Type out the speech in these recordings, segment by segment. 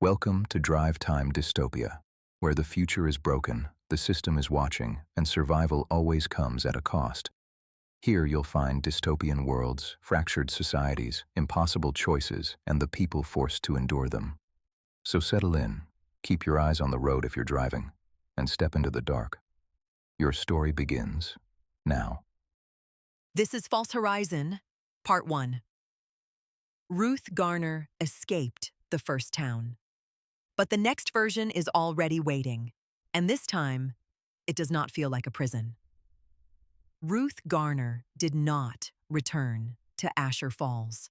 Welcome to Drive Time Dystopia, where the future is broken, the system is watching, and survival always comes at a cost. Here you'll find dystopian worlds, fractured societies, impossible choices, and the people forced to endure them. So settle in, keep your eyes on the road if you're driving, and step into the dark. Your story begins now. This is False Horizon, Part 1. Ruth Garner escaped the first town. But the next version is already waiting, and this time, it does not feel like a prison. Ruth Garner did not return to Asher Falls.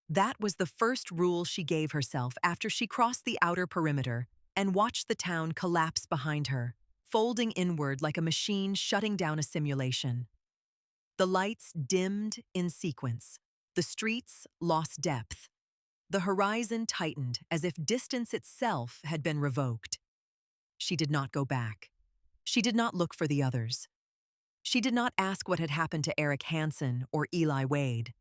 That was the first rule she gave herself after she crossed the outer perimeter and watched the town collapse behind her, folding inward like a machine shutting down a simulation. The lights dimmed in sequence. The streets lost depth. The horizon tightened as if distance itself had been revoked. She did not go back. She did not look for the others. She did not ask what had happened to Eric Hansen or Eli Wade,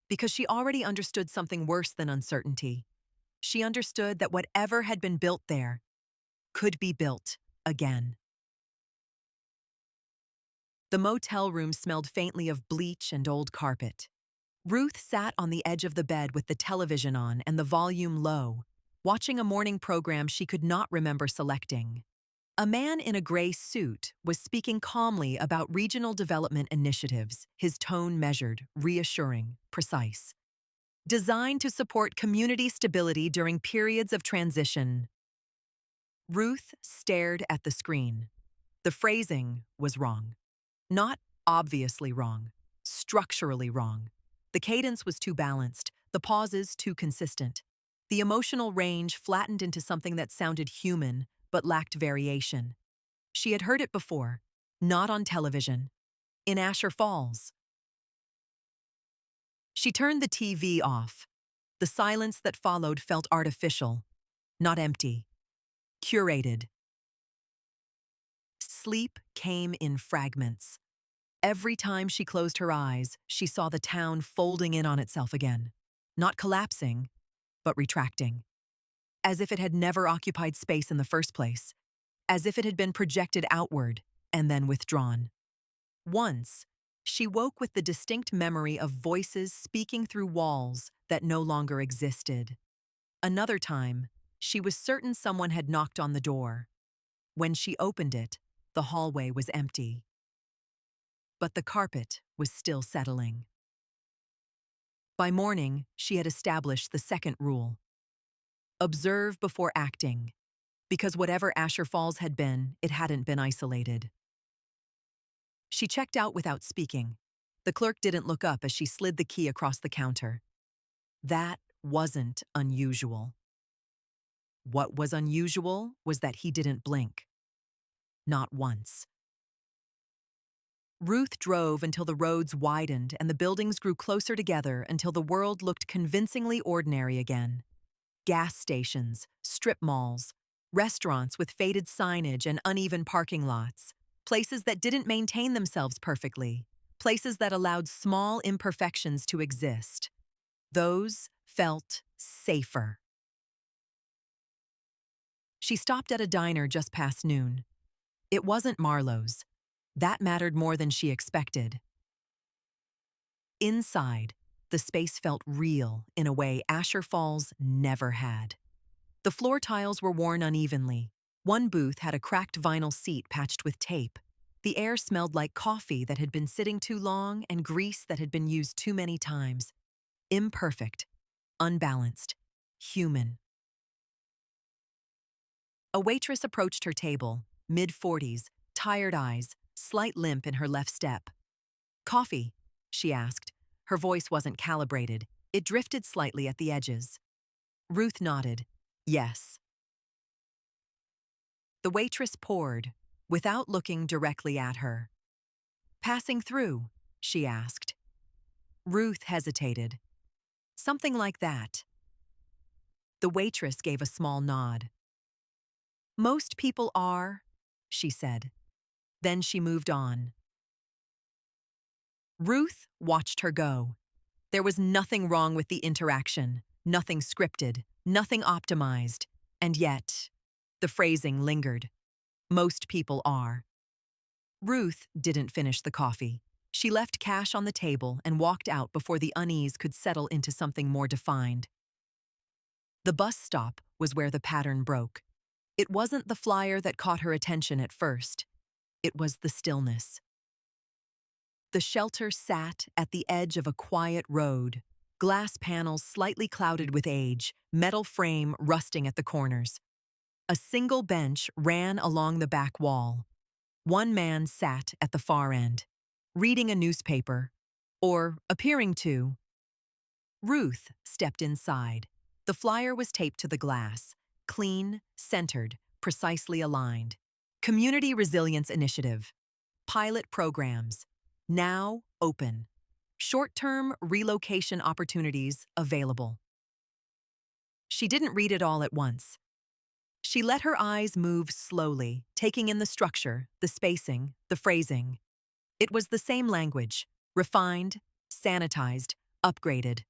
because she already understood something worse than uncertainty. She understood that whatever had been built there could be built again. The motel room smelled faintly of bleach and old carpet. Ruth sat on the edge of the bed with the television on and the volume low, watching a morning program she could not remember selecting. A man in a gray suit was speaking calmly about regional development initiatives, his tone measured, reassuring, precise. Designed to support community stability during periods of transition. Ruth stared at the screen. The phrasing was wrong. Not obviously wrong, structurally wrong. The cadence was too balanced, the pauses too consistent. The emotional range flattened into something that sounded human, but lacked variation. She had heard it before, not on television, in Asher Falls. She turned the TV off. The silence that followed felt artificial, not empty, curated. Sleep came in fragments. Every time she closed her eyes, she saw the town folding in on itself again. Not collapsing, but retracting. As if it had never occupied space in the first place. As if it had been projected outward and then withdrawn. Once, she woke with the distinct memory of voices speaking through walls that no longer existed. Another time, she was certain someone had knocked on the door. When she opened it, the hallway was empty. But the carpet was still settling. By morning, she had established the second rule. Observe before acting, because whatever Asher Falls had been, it hadn't been isolated. She checked out without speaking. The clerk didn't look up as she slid the key across the counter. That wasn't unusual. What was unusual was that he didn't blink. Not once. Ruth drove until the roads widened and the buildings grew closer together until the world looked convincingly ordinary again. Gas stations, strip malls, restaurants with faded signage and uneven parking lots, places that didn't maintain themselves perfectly, places that allowed small imperfections to exist. Those felt safer. She stopped at a diner just past noon. It wasn't Marlowe's. That mattered more than she expected. Inside, the space felt real in a way Asher Falls never had. The floor tiles were worn unevenly. One booth had a cracked vinyl seat patched with tape. The air smelled like coffee that had been sitting too long and grease that had been used too many times. Imperfect, unbalanced, human. A waitress approached her table, mid-40s, tired eyes, slight limp in her left step. "Coffee?" she asked. Her voice wasn't calibrated. It drifted slightly at the edges. Ruth nodded. Yes. The waitress poured, without looking directly at her. "Passing through?" she asked. Ruth hesitated. "Something like that." The waitress gave a small nod. "Most people are," she said. Then she moved on. Ruth watched her go. There was nothing wrong with the interaction, nothing scripted, nothing optimized. And yet, the phrasing lingered. Most people are. Ruth didn't finish the coffee. She left cash on the table and walked out before the unease could settle into something more defined. The bus stop was where the pattern broke. It wasn't the flyer that caught her attention at first. It was the stillness. The shelter sat at the edge of a quiet road, glass panels slightly clouded with age, metal frame rusting at the corners. A single bench ran along the back wall. One man sat at the far end, reading a newspaper, or appearing to. Ruth stepped inside. The flyer was taped to the glass, clean, centered, precisely aligned. Community Resilience Initiative. Pilot programs. Now open. Short-term relocation opportunities available. She didn't read it all at once. She let her eyes move slowly, taking in the structure, the spacing, the phrasing. It was the same language, refined, sanitized, upgraded.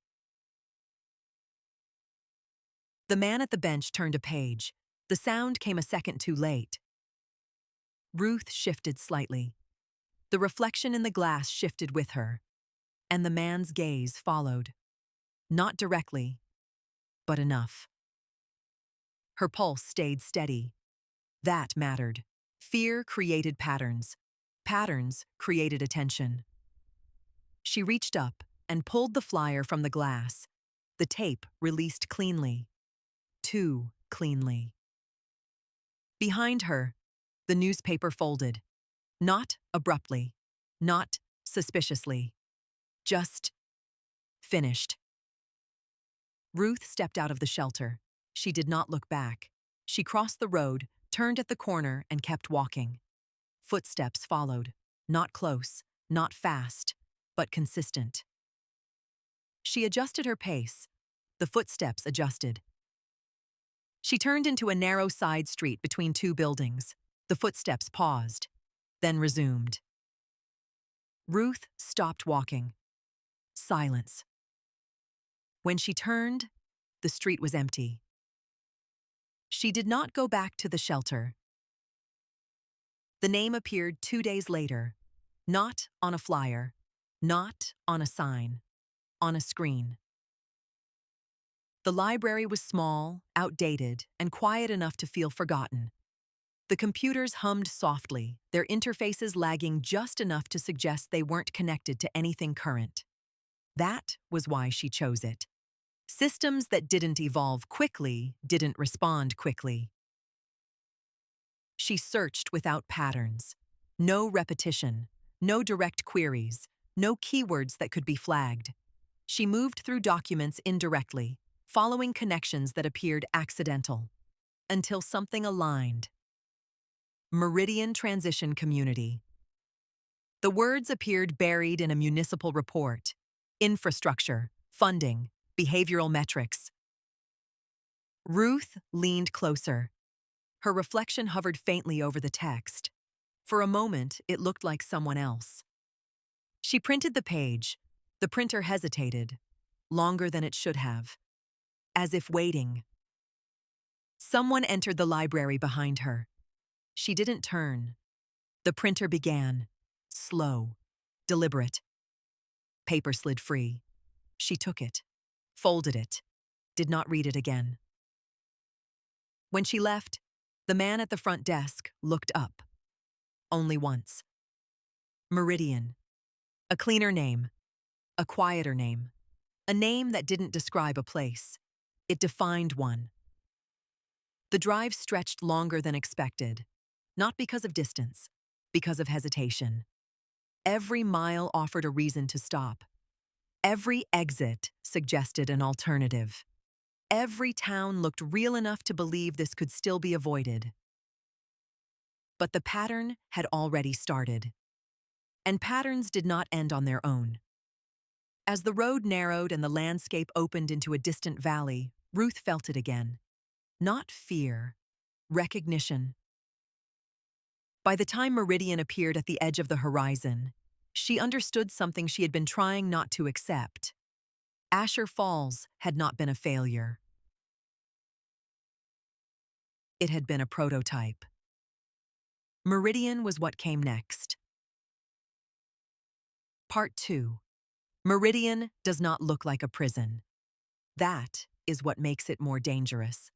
The man at the bench turned a page. The sound came a second too late. Ruth shifted slightly. The reflection in the glass shifted with her, and the man's gaze followed. Not directly, but enough. Her pulse stayed steady. That mattered. Fear created patterns. Patterns created attention. She reached up and pulled the flyer from the glass. The tape released cleanly. Too cleanly. Behind her, the newspaper folded. Not abruptly. Not suspiciously. Just finished. Ruth stepped out of the shelter. She did not look back. She crossed the road, turned at the corner, and kept walking. Footsteps followed. Not close, not fast, but consistent. She adjusted her pace. The footsteps adjusted. She turned into a narrow side street between two buildings. The footsteps paused, then resumed. Ruth stopped walking. Silence. When she turned, the street was empty. She did not go back to the shelter. The name appeared 2 days later, not on a flyer, not on a sign, on a screen. The library was small, outdated, and quiet enough to feel forgotten. The computers hummed softly, their interfaces lagging just enough to suggest they weren't connected to anything current. That was why she chose it. Systems that didn't evolve quickly didn't respond quickly. She searched without patterns. No repetition, no direct queries, no keywords that could be flagged. She moved through documents indirectly, following connections that appeared accidental, until something aligned. Meridian Transition Community. The words appeared buried in a municipal report. Infrastructure, funding, behavioral metrics. Ruth leaned closer. Her reflection hovered faintly over the text. For a moment, it looked like someone else. She printed the page. The printer hesitated, longer than it should have, as if waiting. Someone entered the library behind her. She didn't turn. The printer began, slow, deliberate. Paper slid free. She took it, folded it, did not read it again. When she left, the man at the front desk looked up. Only once. Meridian. A cleaner name. A quieter name. A name that didn't describe a place. It defined one. The drive stretched longer than expected, not because of distance, because of hesitation. Every mile offered a reason to stop. Every exit suggested an alternative. Every town looked real enough to believe this could still be avoided. But the pattern had already started. And patterns did not end on their own. As the road narrowed and the landscape opened into a distant valley, Ruth felt it again. Not fear, recognition. By the time Meridian appeared at the edge of the horizon, she understood something she had been trying not to accept. Asher Falls had not been a failure. It had been a prototype. Meridian was what came next. Part 2. Meridian does not look like a prison. That is what makes it more dangerous.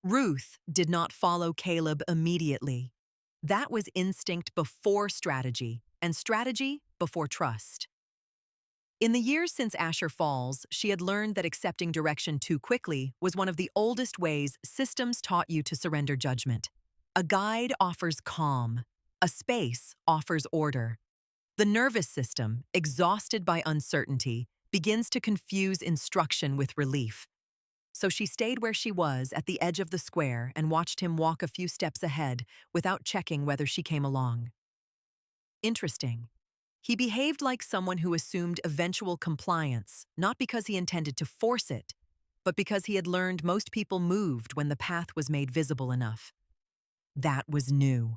Ruth did not follow Caleb immediately. That was instinct before strategy, and strategy before trust. In the years since Asher Falls, she had learned that accepting direction too quickly was one of the oldest ways systems taught you to surrender judgment. A guide offers calm. A space offers order. The nervous system, exhausted by uncertainty, begins to confuse instruction with relief. So she stayed where she was at the edge of the square and watched him walk a few steps ahead without checking whether she came along. Interesting. He behaved like someone who assumed eventual compliance, not because he intended to force it, but because he had learned most people moved when the path was made visible enough. That was new.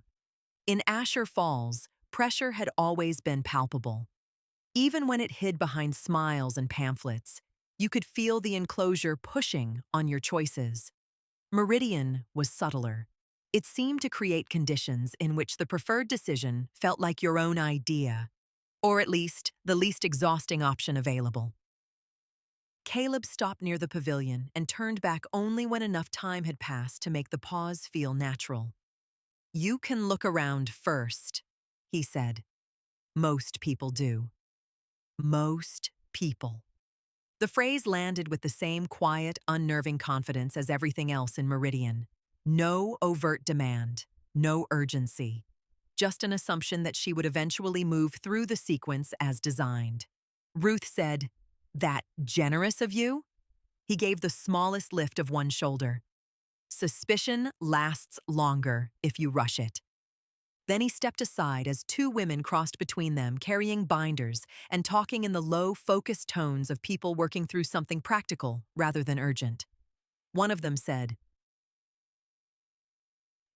In Asher Falls, pressure had always been palpable. Even when it hid behind smiles and pamphlets, you could feel the enclosure pushing on your choices. Meridian was subtler. It seemed to create conditions in which the preferred decision felt like your own idea, or at least the least exhausting option available. Caleb stopped near the pavilion and turned back only when enough time had passed to make the pause feel natural. "You can look around first," he said. "Most people do." Most people. The phrase landed with the same quiet, unnerving confidence as everything else in Meridian. No overt demand, no urgency. Just an assumption that she would eventually move through the sequence as designed. Ruth said, "That generous of you?" He gave the smallest lift of one shoulder. "Suspicion lasts longer if you rush it." Then he stepped aside as two women crossed between them, carrying binders and talking in the low, focused tones of people working through something practical rather than urgent. One of them said,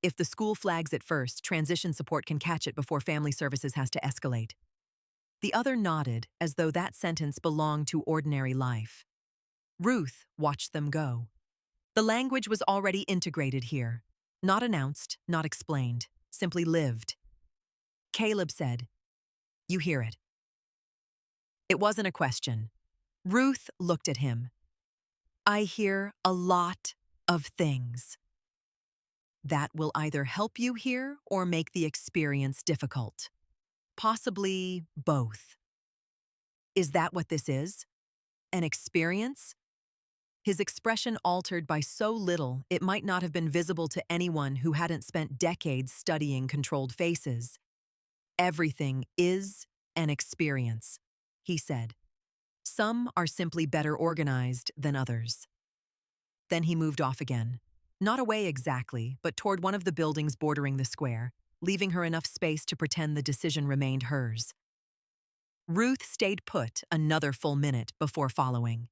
"If the school flags it first, transition support can catch it before family services has to escalate." The other nodded, as though that sentence belonged to ordinary life. Ruth watched them go. The language was already integrated here. Not announced, not explained, simply lived. Caleb said, "You hear it." It wasn't a question. Ruth looked at him. "I hear a lot of things." That will either help you hear or make the experience difficult. Possibly both. Is that what this is? An experience? His expression altered by so little it might not have been visible to anyone who hadn't spent decades studying controlled faces. "Everything is an experience," he said. "Some are simply better organized than others." Then he moved off again. Not away exactly, but toward one of the buildings bordering the square, leaving her enough space to pretend the decision remained hers. Ruth stayed put another full minute before following.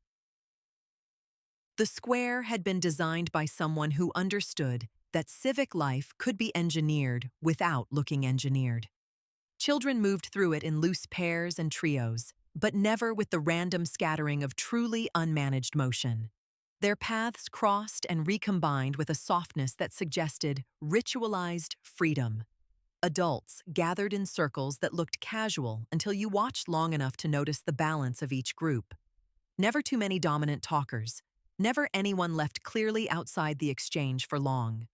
The square had been designed by someone who understood that civic life could be engineered without looking engineered. Children moved through it in loose pairs and trios, but never with the random scattering of truly unmanaged motion. Their paths crossed and recombined with a softness that suggested ritualized freedom. Adults gathered in circles that looked casual until you watched long enough to notice the balance of each group. Never too many dominant talkers, never anyone left clearly outside the exchange for long.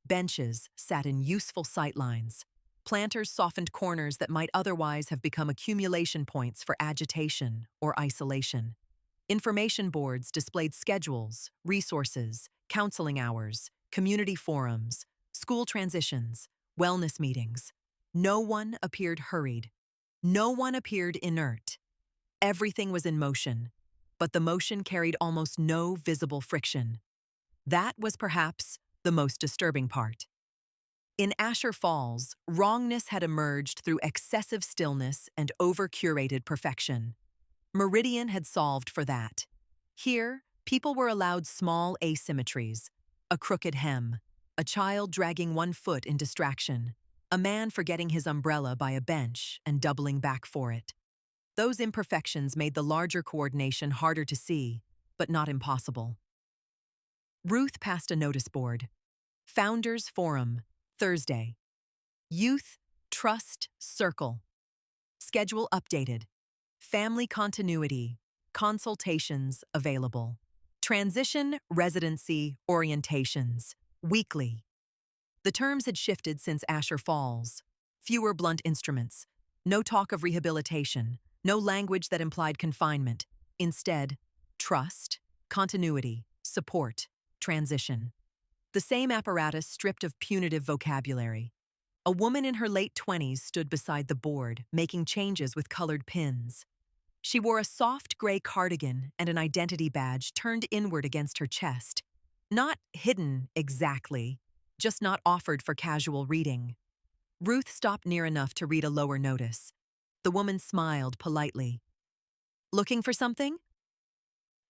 Benches sat in useful sightlines. Planters softened corners that might otherwise have become accumulation points for agitation or isolation. Information boards displayed schedules, resources, counseling hours, community forums, school transitions, wellness meetings. No one appeared hurried. No one appeared inert. Everything was in motion, but the motion carried almost no visible friction. That was perhaps the most disturbing part. In Asher Falls, wrongness had emerged through excessive stillness and over-curated perfection. Meridian had solved for that. Here, people were allowed small asymmetries: a crooked hem, a child dragging one foot in distraction, a man forgetting his umbrella by a bench and doubling back for it. Those imperfections made the larger coordination harder to see, but not impossible. Ruth passed a notice board. Founders Forum, Thursday. Youth Trust Circle. Schedule updated. Family continuity. Consultations available. Transition residency orientations. Weekly. The terms had shifted since Asher Falls. Fewer blunt instruments. No talk of rehabilitation. No language that implied confinement. Instead, trust, continuity, support, transition. The same apparatus stripped of punitive vocabulary. A woman in her late 20s stood beside the board, making changes with colored pins. She wore a soft gray cardigan and an identity badge turned inward against her chest. Not hidden exactly, just not offered for casual reading. Ruth stopped near enough to read a lower notice. The woman smiled politely. Looking for something?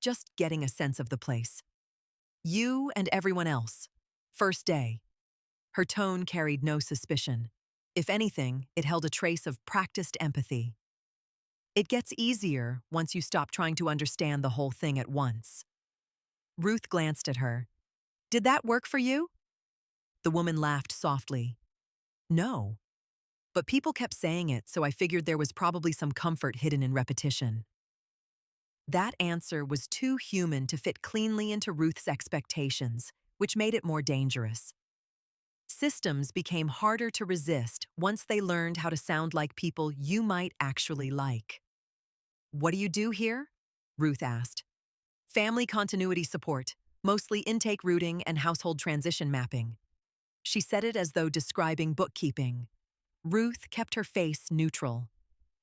Just getting a sense of the place. You and everyone else. First day. Her tone carried no suspicion. If anything, it held a trace of practiced empathy. It gets easier once you stop trying to understand the whole thing at once. Ruth glanced at her. Did that work for you? The woman laughed softly. No. But people kept saying it, so I figured there was probably some comfort hidden in repetition. That answer was too human to fit cleanly into Ruth's expectations, which made it more dangerous. Systems became harder to resist once they learned how to sound like people you might actually like. What do you do here? Ruth asked. Family continuity support, mostly intake routing and household transition mapping. She said it as though describing bookkeeping. Ruth kept her face neutral.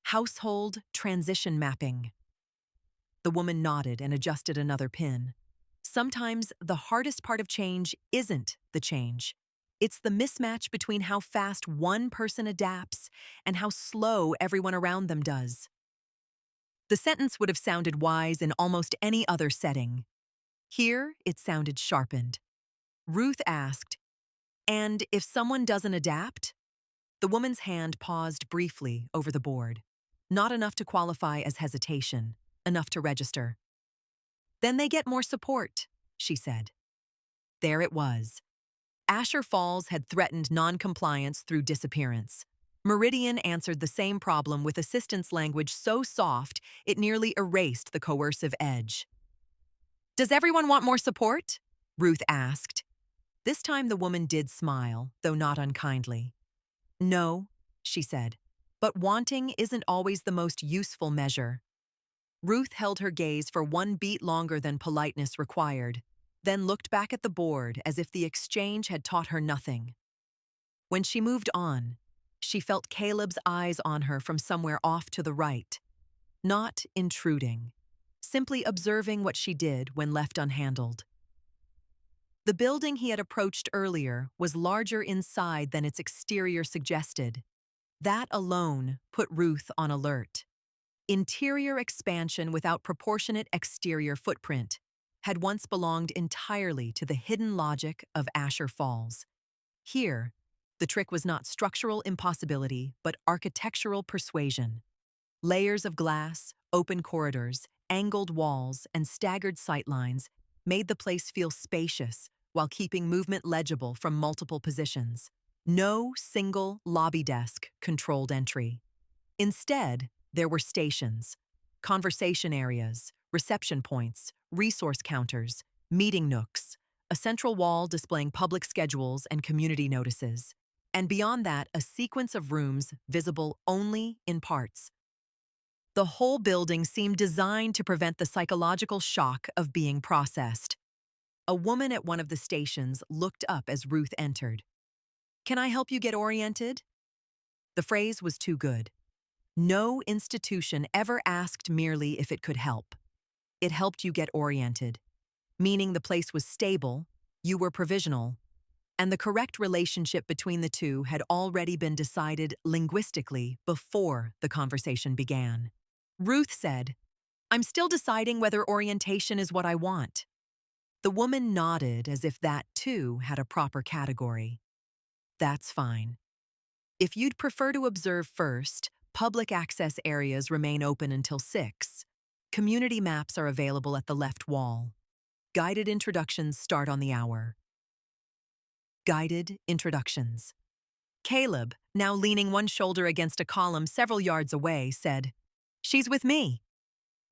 Household transition mapping. The woman nodded and adjusted another pin. Sometimes the hardest part of change isn't the change. It's the mismatch between how fast one person adapts and how slow everyone around them does. The sentence would have sounded wise in almost any other setting. Here, it sounded sharpened. Ruth asked, "And if someone doesn't adapt?" The woman's hand paused briefly over the board. Not enough to qualify as hesitation, enough to register. Then they get more support, she said. There it was. Asher Falls had threatened non-compliance through disappearance. Meridian answered the same problem with assistance language so soft it nearly erased the coercive edge. Does everyone want more support? Ruth asked. This time the woman did smile, though not unkindly. No, she said, but wanting isn't always the most useful measure. Ruth held her gaze for one beat longer than politeness required, then looked back at the board as if the exchange had taught her nothing. When she moved on, she felt Caleb's eyes on her from somewhere off to the right, not intruding, simply observing what she did when left unhandled. The building he had approached earlier was larger inside than its exterior suggested. That alone put Ruth on alert. Interior expansion without proportionate exterior footprint had once belonged entirely to the hidden logic of Asher Falls. Here, the trick was not structural impossibility, but architectural persuasion. Layers of glass, open corridors, angled walls, and staggered sightlines made the place feel spacious while keeping movement legible from multiple positions. No single lobby desk controlled entry. Instead, there were stations, conversation areas, reception points, resource counters, meeting nooks, a central wall displaying public schedules and community notices, and beyond that, a sequence of rooms visible only in parts. The whole building seemed designed to prevent the psychological shock of being processed. A woman at one of the stations looked up as Ruth entered. "Can I help you get oriented?" The phrase was too good. No institution ever asked merely if it could help. It helped you get oriented, meaning the place was stable, you were provisional, and the correct relationship between the two had already been decided linguistically before the conversation began. Ruth said, "I'm still deciding whether orientation is what I want." The woman nodded as if that, too, had a proper category. "That's fine. If you'd prefer to observe first, public access areas remain open until 6. Community maps are available at the left wall. Guided introductions start on the hour." Guided introductions. Caleb, now leaning one shoulder against a column several yards away, said, "She's with me."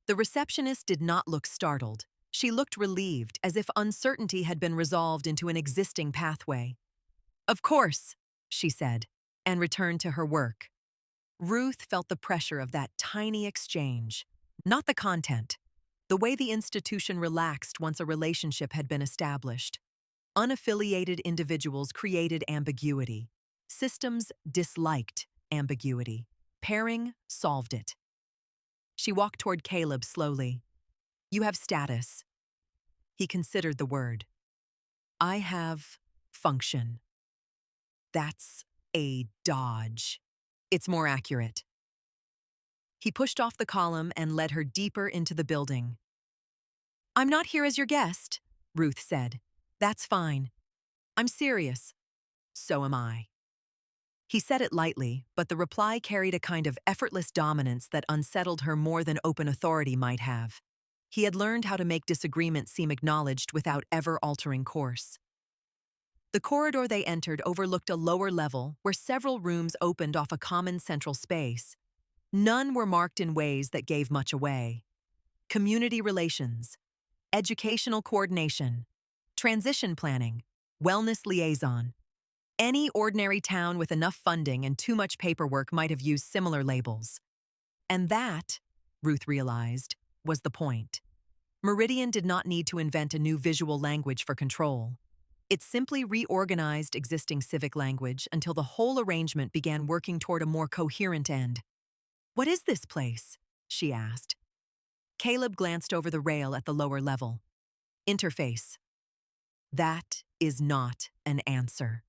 The receptionist did not look startled. She looked relieved, as if uncertainty had been resolved into an existing pathway. "Of course," she said, and returned to her work. Ruth felt the pressure of that tiny exchange, not the content, the way the institution relaxed once a relationship had been established. Unaffiliated individuals created ambiguity. Systems disliked ambiguity. Pairing solved it. She walked toward Caleb slowly. "You have status." He considered the word. "I have function." "That's a dodge. It's more accurate." He pushed off the column and led her deeper into the building. "I'm not here as your guest," Ruth said. "That's fine. I'm serious. So am I." He said it lightly, but the reply carried a kind of effortless dominance that unsettled her more than open authority might have. He had learned how to make disagreement seem acknowledged without ever altering course. The corridor they entered overlooked a lower level where several rooms opened off a common central space. None were marked in ways that gave much away. Community relations, educational coordination, transition planning, wellness liaison. Any ordinary town with enough funding and too much paperwork might have used similar labels. And that, Ruth realized, was the point. Meridian did not need to invent a new visual language for control. It simply reorganized existing civic language until the whole arrangement began working toward a more coherent end. "What is this place?" she asked. Caleb glanced over the rail at the lower level. "Interface." "That is not an answer."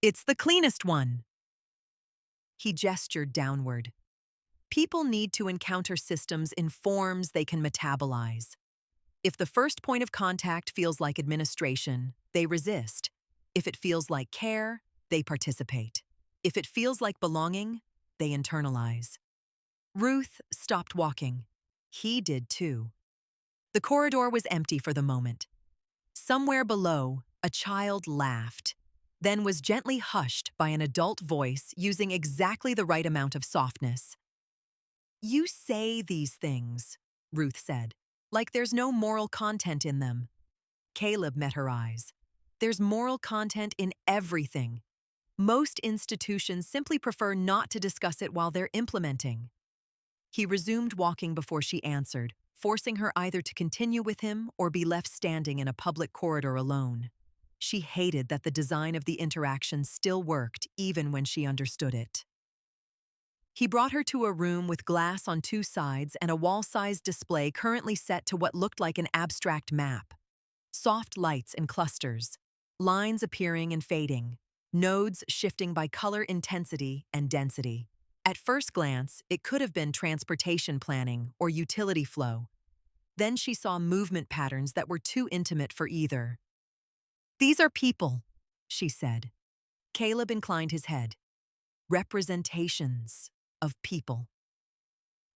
"It's the cleanest one." He gestured downward. "People need to encounter systems in forms they can metabolize. If the first point of contact feels like administration, they resist. If it feels like care, they participate. If it feels like belonging, they internalize." Ruth stopped walking. He did too. The corridor was empty for the moment. Somewhere below, a child laughed, then was gently hushed by an adult voice using exactly the right amount of softness. "You say these things," Ruth said, "like there's no moral content in them." Caleb met her eyes. "There's moral content in everything. Most institutions simply prefer not to discuss it while they're implementing." He resumed walking before she answered, forcing her either to continue with him or be left standing in a public corridor alone. She hated that the design of the interaction still worked even when she understood it. He brought her to a room with glass on two sides and a wall-sized display currently set to what looked like an abstract map. Soft lights in clusters, lines appearing and fading, nodes shifting by color intensity and density. At first glance, it could have been transportation planning or utility flow. Then she saw movement patterns that were too intimate for either. "These are people," she said. Caleb inclined his head. "Representations of people."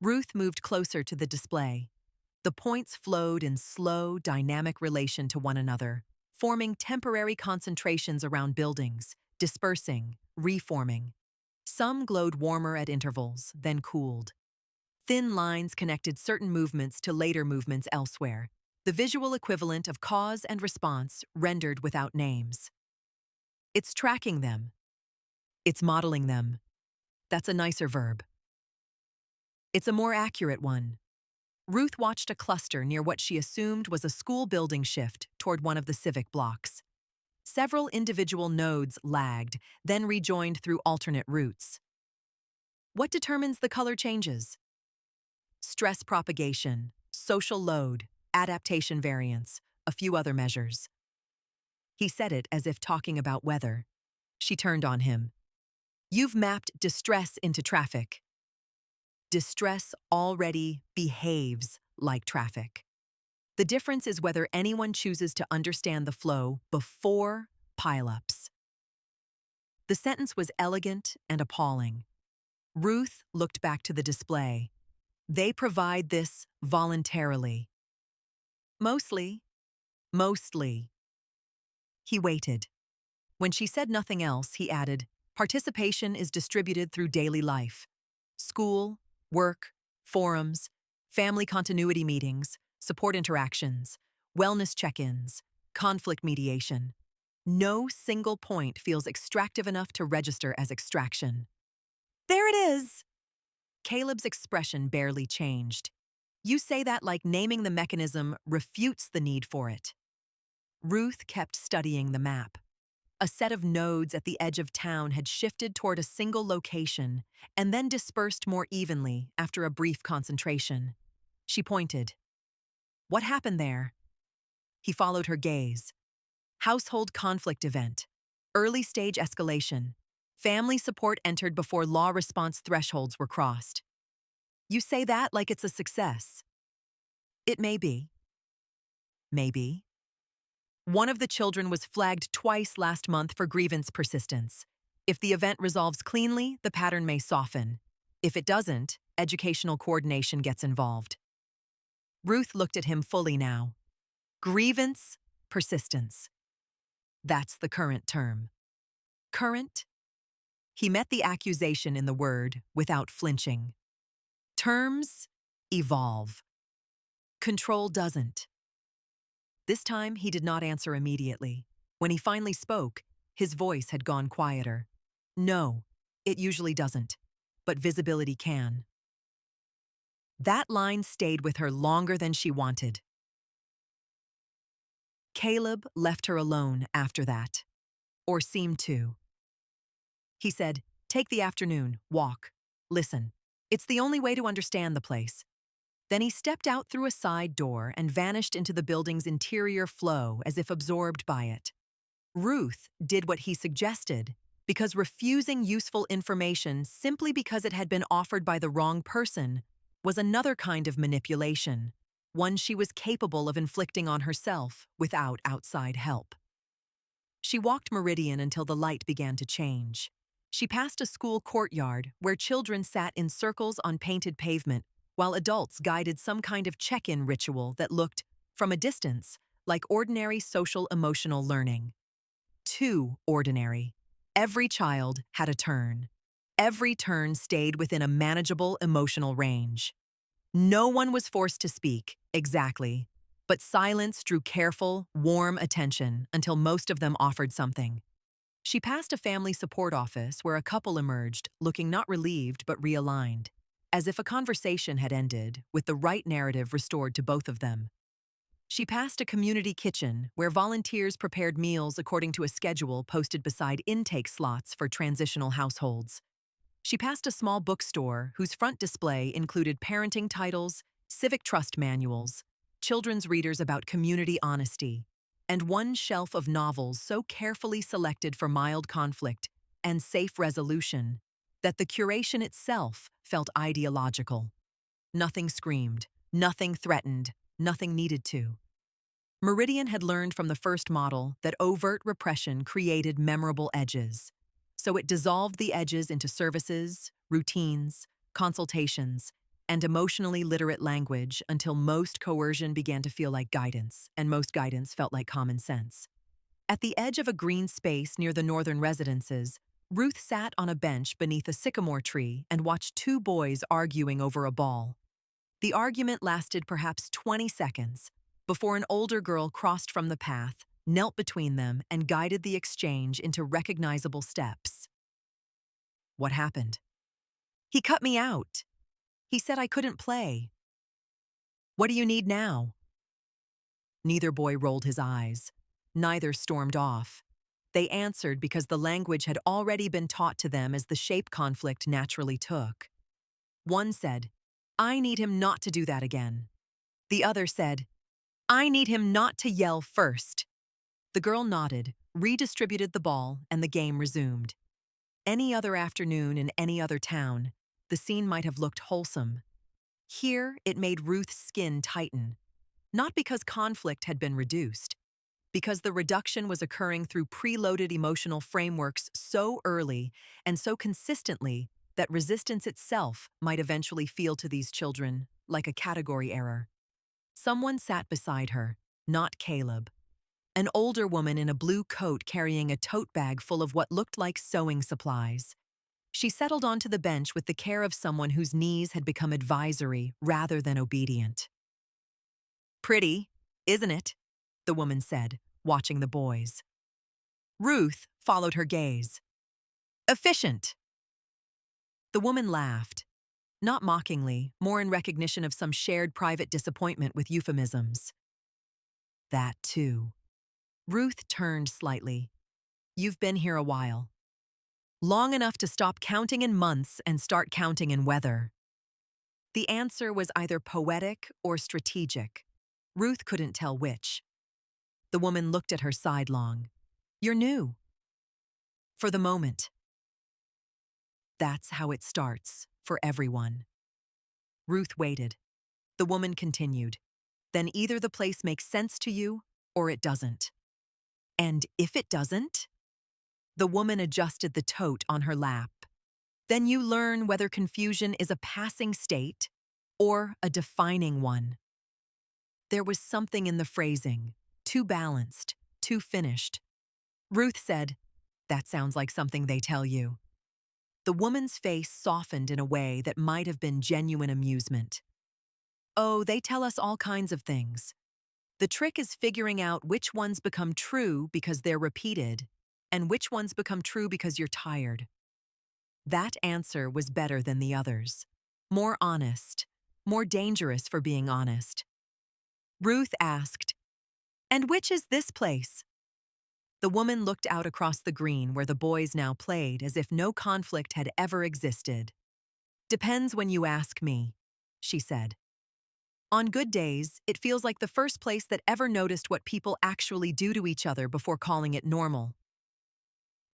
Ruth moved closer to the display. The points flowed in slow, dynamic relation to one another, forming temporary concentrations around buildings, dispersing, reforming. Some glowed warmer at intervals, then cooled. Thin lines connected certain movements to later movements elsewhere, the visual equivalent of cause and response rendered without names. "It's tracking them. It's modeling them." That's a nicer verb. "It's a more accurate one." Ruth watched a cluster near what she assumed was a school building shift toward one of the civic blocks. Several individual nodes lagged, then rejoined through alternate routes. "What determines the color changes?" "Stress propagation, social load, adaptation variance, a few other measures." He said it as if talking about weather. She turned on him. "You've mapped distress into traffic." Distress already behaves like traffic. The difference is whether anyone chooses to understand the flow before pileups. The sentence was elegant and appalling. Ruth looked back to the display. "They provide this voluntarily." Mostly. He waited. When she said nothing else, he added, "Participation is distributed through daily life. School, work, forums, family continuity meetings, support interactions, wellness check-ins, conflict mediation. No single point feels extractive enough to register as extraction." There it is! Caleb's expression barely changed. You say that like naming the mechanism refutes the need for it. Ruth kept studying the map. A set of nodes at the edge of town had shifted toward a single location and then dispersed more evenly after a brief concentration. She pointed. What happened there? He followed her gaze. Household conflict event. Early stage escalation. Family support entered before law response thresholds were crossed. You say that like it's a success. It may be. Maybe. One of the children was flagged twice last month for grievance persistence. If the event resolves cleanly, the pattern may soften. If it doesn't, educational coordination gets involved. Ruth looked at him fully now. Grievance persistence. That's the current term. Current? He met the accusation in the word without flinching. Terms evolve. Control doesn't. This time, he did not answer immediately. When he finally spoke, his voice had gone quieter. No, it usually doesn't, but visibility can. That line stayed with her longer than she wanted. Caleb left her alone after that, or seemed to. He said, "Take the afternoon, walk, listen. It's the only way to understand the place." Then he stepped out through a side door and vanished into the building's interior flow as if absorbed by it. Ruth did what he suggested because refusing useful information simply because it had been offered by the wrong person was another kind of manipulation, one she was capable of inflicting on herself without outside help. She walked Meridian until the light began to change. She passed a school courtyard where children sat in circles on painted pavement while adults guided some kind of check-in ritual that looked, from a distance, like ordinary social-emotional learning. Too ordinary. Every child had a turn. Every turn stayed within a manageable emotional range. No one was forced to speak, exactly, but silence drew careful, warm attention until most of them offered something. She passed a family support office where a couple emerged, looking not relieved but realigned, as if a conversation had ended, with the right narrative restored to both of them. She passed a community kitchen where volunteers prepared meals according to a schedule posted beside intake slots for transitional households. She passed a small bookstore whose front display included parenting titles, civic trust manuals, children's readers about community honesty, and one shelf of novels so carefully selected for mild conflict and safe resolution that the curation itself felt ideological. Nothing screamed, nothing threatened, nothing needed to. Meridian had learned from the first model that overt repression created memorable edges, so it dissolved the edges into services, routines, consultations, and emotionally literate language until most coercion began to feel like guidance, and most guidance felt like common sense. At the edge of a green space near the northern residences, Ruth sat on a bench beneath a sycamore tree and watched two boys arguing over a ball. The argument lasted perhaps 20 seconds before an older girl crossed from the path, knelt between them, and guided the exchange into recognizable steps. What happened? He cut me out. He said I couldn't play. What do you need now? Neither boy rolled his eyes. Neither stormed off. They answered because the language had already been taught to them as the shape conflict naturally took. One said, "I need him not to do that again." The other said, "I need him not to yell first." The girl nodded, redistributed the ball, and the game resumed. Any other afternoon in any other town, the scene might have looked wholesome. Here, it made Ruth's skin tighten. Not because conflict had been reduced, because the reduction was occurring through preloaded emotional frameworks so early and so consistently that resistance itself might eventually feel to these children like a category error. Someone sat beside her, not Caleb. an older woman in a blue coat carrying a tote bag full of what looked like sewing supplies. She settled onto the bench with the care of someone whose knees had become advisory rather than obedient. "Pretty, isn't it?" the woman said, watching the boys. Ruth followed her gaze. "Efficient." The woman laughed, not mockingly, more in recognition of some shared private disappointment with euphemisms. "That too." Ruth turned slightly. "You've been here a while. Long enough to stop counting in months and start counting in weather." The answer was either poetic or strategic. Ruth couldn't tell which. The woman looked at her sidelong. "You're new." "For the moment." That's how it starts, for everyone. Ruth waited. The woman continued. "Then either the place makes sense to you, or it doesn't." "And if it doesn't?" The woman adjusted the tote on her lap. "Then you learn whether confusion is a passing state or a defining one." There was something in the phrasing, too balanced, too finished. Ruth said, "That sounds like something they tell you." The woman's face softened in a way that might have been genuine amusement. "Oh, they tell us all kinds of things. The trick is figuring out which ones become true because they're repeated, and which ones become true because you're tired." That answer was better than the others. More honest, more dangerous for being honest. Ruth asked, "And which is this place?" The woman looked out across the green where the boys now played as if no conflict had ever existed. "Depends when you ask me," she said. "On good days, it feels like the first place that ever noticed what people actually do to each other before calling it normal.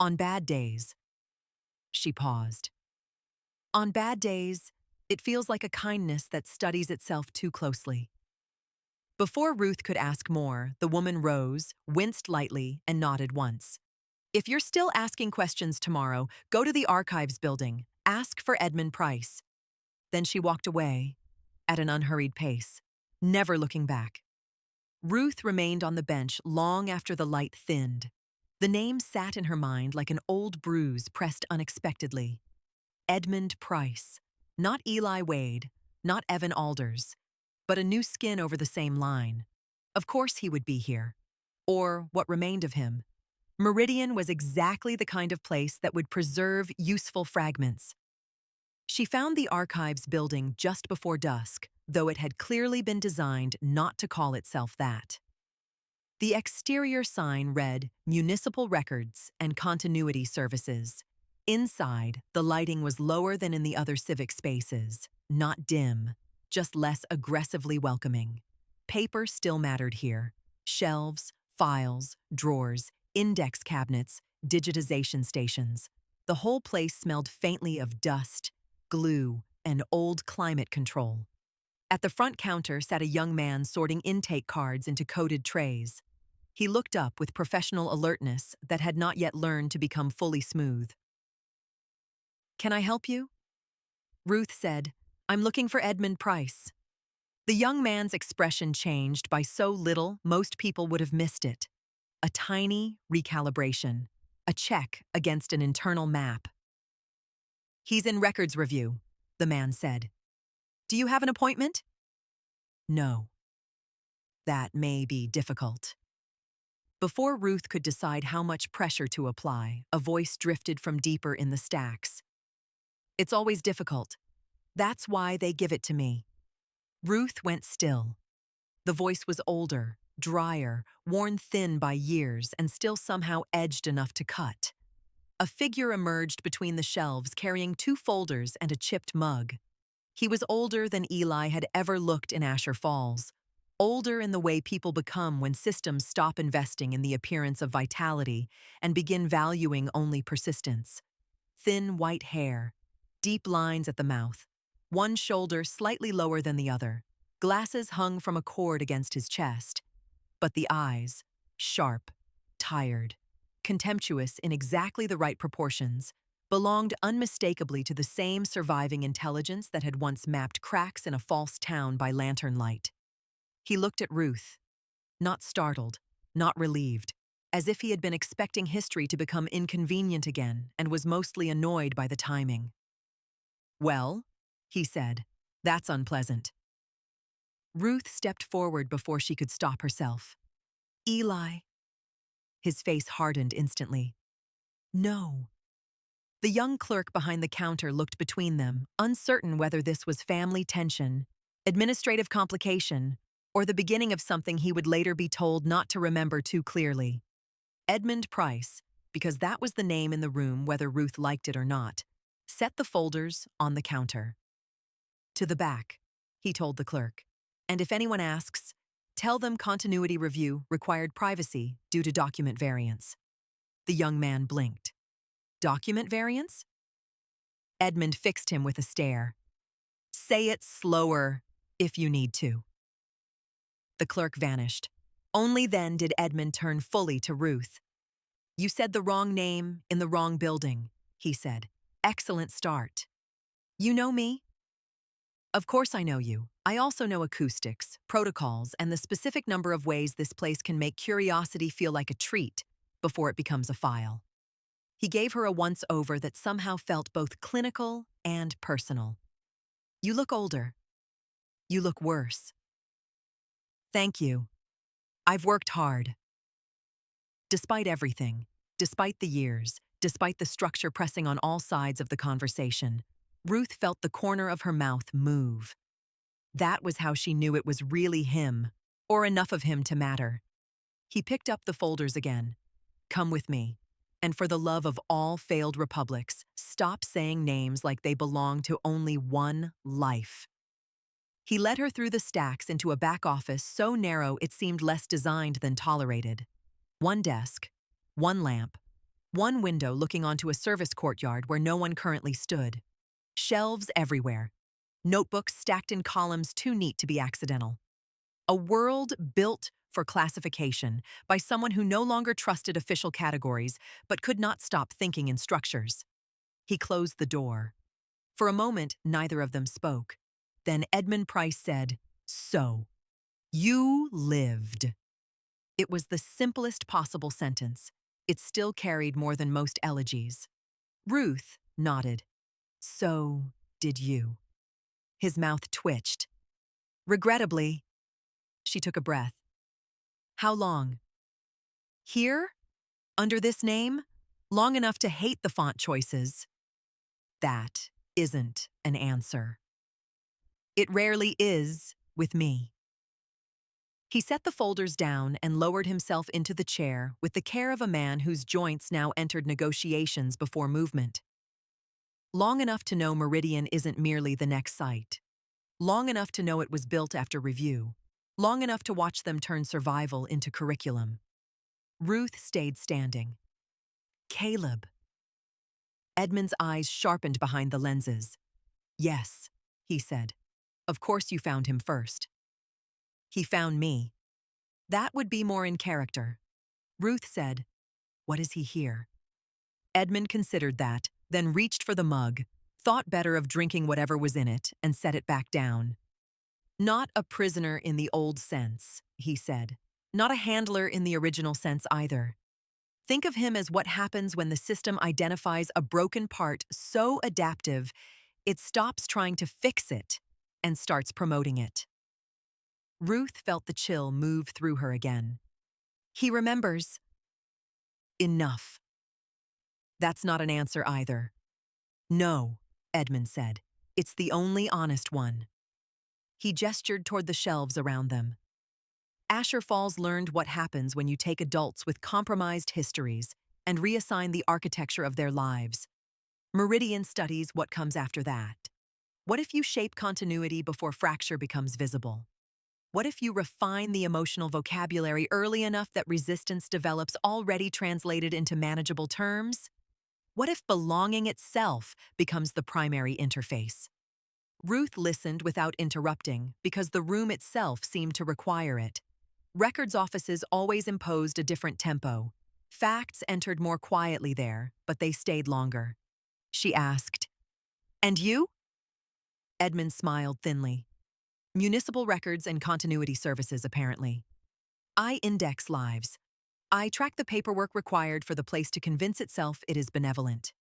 On bad days," she paused. "On bad days, it feels like a kindness that studies itself too closely." Before Ruth could ask more, the woman rose, winced lightly, and nodded once. "If you're still asking questions tomorrow, go to the archives building. Ask for Edmund Price." Then she walked away, at an unhurried pace, never looking back. Ruth remained on the bench long after the light thinned. The name sat in her mind like an old bruise pressed unexpectedly. Edmund Price. Not Eli Wade, not Evan Alders, but a new skin over the same line. Of course he would be here. Or what remained of him. Meridian was exactly the kind of place that would preserve useful fragments. She found the archives building just before dusk, though it had clearly been designed not to call itself that. The exterior sign read Municipal Records and Continuity Services. Inside, the lighting was lower than in the other civic spaces, not dim, just less aggressively welcoming. Paper still mattered here. Shelves, files, drawers, index cabinets, digitization stations. The whole place smelled faintly of dust, glue, and old climate control. At the front counter sat a young man sorting intake cards into coded trays. He looked up with professional alertness that had not yet learned to become fully smooth. "Can I help you?" Ruth said, "I'm looking for Edmund Price." The young man's expression changed by so little most people would have missed it. A tiny recalibration, a check against an internal map. "He's in records review," the man said. "Do you have an appointment?" "No." "That may be difficult." Before Ruth could decide how much pressure to apply, a voice drifted from deeper in the stacks. "It's always difficult. That's why they give it to me." Ruth went still. The voice was older, drier, worn thin by years, and still somehow edged enough to cut. A figure emerged between the shelves carrying 2 folders and a chipped mug. He was older than Eli had ever looked in Asher Falls. Older in the way people become when systems stop investing in the appearance of vitality and begin valuing only persistence. Thin white hair, deep lines at the mouth, one shoulder slightly lower than the other, glasses hung from a cord against his chest. But the eyes, sharp, tired, contemptuous in exactly the right proportions, belonged unmistakably to the same surviving intelligence that had once mapped cracks in a false town by lantern light. He looked at Ruth, not startled, not relieved, as if he had been expecting history to become inconvenient again and was mostly annoyed by the timing. "Well," he said, "that's unpleasant." Ruth stepped forward before she could stop herself. "Eli." His face hardened instantly. "No." The young clerk behind the counter looked between them, uncertain whether this was family tension, administrative complication, or the beginning of something he would later be told not to remember too clearly. Edmund Price, because that was the name in the room whether Ruth liked it or not, set the folders on the counter. "To the back," he told the clerk. "And if anyone asks, tell them continuity review required privacy due to document variance." The young man blinked. "Document variance?" Edmund fixed him with a stare. "Say it slower, if you need to." The clerk vanished. Only then did Edmund turn fully to Ruth. "You said the wrong name in the wrong building," he said. "Excellent start. You know me?" "Of course I know you. I also know acoustics, protocols, and the specific number of ways this place can make curiosity feel like a treat before it becomes a file." He gave her a once-over that somehow felt both clinical and personal. "You look older. You look worse." "Thank you. I've worked hard." Despite everything, despite the years, despite the structure pressing on all sides of the conversation, Ruth felt the corner of her mouth move. That was how she knew it was really him, or enough of him to matter. He picked up the folders again. "Come with me. And for the love of all failed republics, stop saying names like they belong to only one life." He led her through the stacks into a back office so narrow it seemed less designed than tolerated. One desk, one lamp, one window looking onto a service courtyard where no one currently stood. Shelves everywhere. Notebooks stacked in columns too neat to be accidental. A world built for classification by someone who no longer trusted official categories but could not stop thinking in structures. He closed the door. For a moment, neither of them spoke. Then Edmund Price said, "So, you lived." It was the simplest possible sentence. It still carried more than most elegies. Ruth nodded. "So did you." His mouth twitched. "Regrettably." She took a breath. "How long?" "Here? Under this name? Long enough to hate the font choices." "That isn't an answer." "It rarely is with me." He set the folders down and lowered himself into the chair with the care of a man whose joints now entered negotiations before movement. Long enough to know Meridian isn't merely the next site. Long enough to know it was built after review. Long enough to watch them turn survival into curriculum. Ruth stayed standing. "Caleb." Edmund's eyes sharpened behind the lenses. "Yes," he said. "Of course you found him first." "He found me." "That would be more in character." Ruth said, "What is he here?" Edmund considered that, then reached for the mug, thought better of drinking whatever was in it, and set it back down. "Not a prisoner in the old sense," he said. "Not a handler in the original sense either. Think of him as what happens when the system identifies a broken part so adaptive it stops trying to fix it and starts promoting it." Ruth felt the chill move through her again. "He remembers." "Enough." "That's not an answer either." "No," Edmund said. "It's the only honest one." He gestured toward the shelves around them. Asher Falls learned what happens when you take adults with compromised histories and reassign the architecture of their lives. Meridian studies what comes after that. What if you shape continuity before fracture becomes visible? What if you refine the emotional vocabulary early enough that resistance develops already translated into manageable terms? What if belonging itself becomes the primary interface? Ruth listened without interrupting because the room itself seemed to require it. Records offices always imposed a different tempo. Facts entered more quietly there, but they stayed longer. She asked, "And you?" Edmund smiled thinly. "Municipal records and continuity services, apparently." I index lives. I track the paperwork required for the place to convince itself it is benevolent.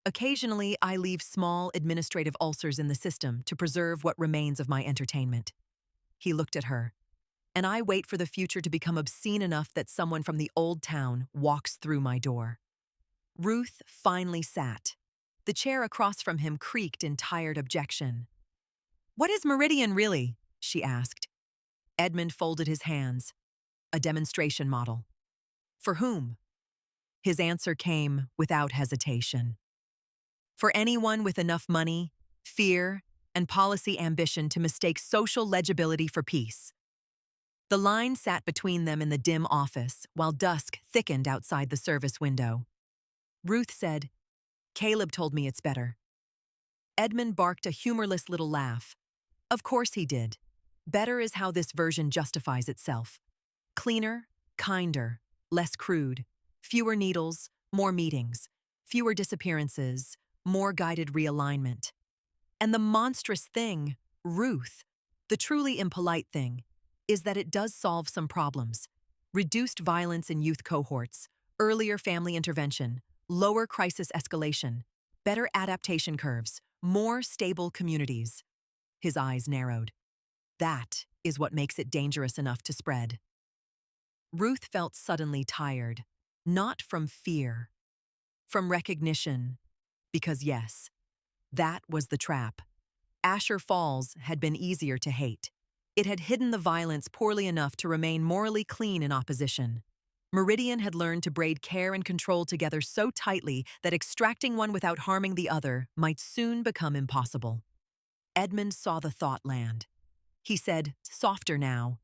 Occasionally, I leave small administrative ulcers in the system to preserve what remains of my entertainment. He looked at her. And I wait for the future to become obscene enough that someone from the old town walks through my door. Ruth finally sat. The chair across from him creaked in tired objection. "What is Meridian really?" she asked. Edmund folded his hands. "A demonstration model." "For whom?" His answer came without hesitation. "For anyone with enough money, fear, and policy ambition to mistake social legibility for peace." The line sat between them in the dim office, while dusk thickened outside the service window. Ruth said, "Caleb told me it's better." Edmund barked a humorless little laugh. Of course he did. Better is how this version justifies itself. Cleaner, kinder, less crude, fewer needles, more meetings, fewer disappearances, more guided realignment. And the monstrous thing, Ruth, the truly impolite thing, is that it does solve some problems. Reduced violence in youth cohorts, earlier family intervention, lower crisis escalation, better adaptation curves, more stable communities. His eyes narrowed. That is what makes it dangerous enough to spread. Ruth felt suddenly tired, not from fear, from recognition, because yes, that was the trap. Asher Falls had been easier to hate. It had hidden the violence poorly enough to remain morally clean in opposition. Meridian had learned to braid care and control together so tightly that extracting one without harming the other might soon become impossible. Edmund saw the thought land. He said, softer now,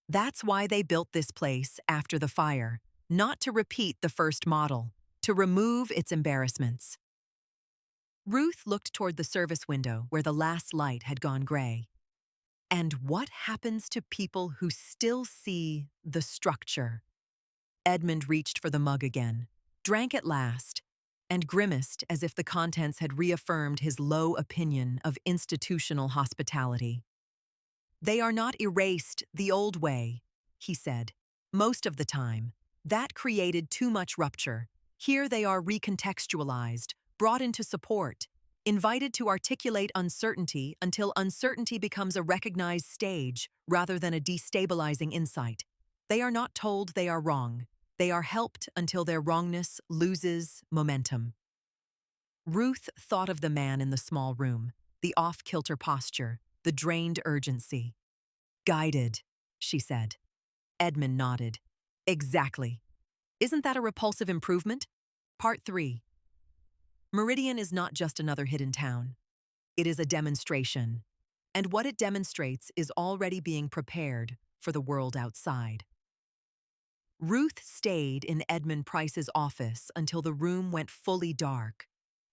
"That's why they built this place after the fire, not to repeat the first model, to remove its embarrassments." Ruth looked toward the service window where the last light had gone gray. And what happens to people who still see the structure? Edmund reached for the mug again, drank at last, and grimaced as if the contents had reaffirmed his low opinion of institutional hospitality. "They are not erased the old way," he said. "Most of the time. That created too much rupture. Here they are recontextualized, brought into support, invited to articulate uncertainty until uncertainty becomes a recognized stage rather than a destabilizing insight. They are not told they are wrong. They are helped until their wrongness loses momentum." Ruth thought of the man in the small room, the off-kilter posture, the drained urgency. "Guided," she said. Edmund nodded. "Exactly. Isn't that a repulsive improvement?" Part 3. Meridian is not just another hidden town. It is a demonstration. And what it demonstrates is already being prepared for the world outside. Ruth stayed in Edmund Price's office until the room went fully dark.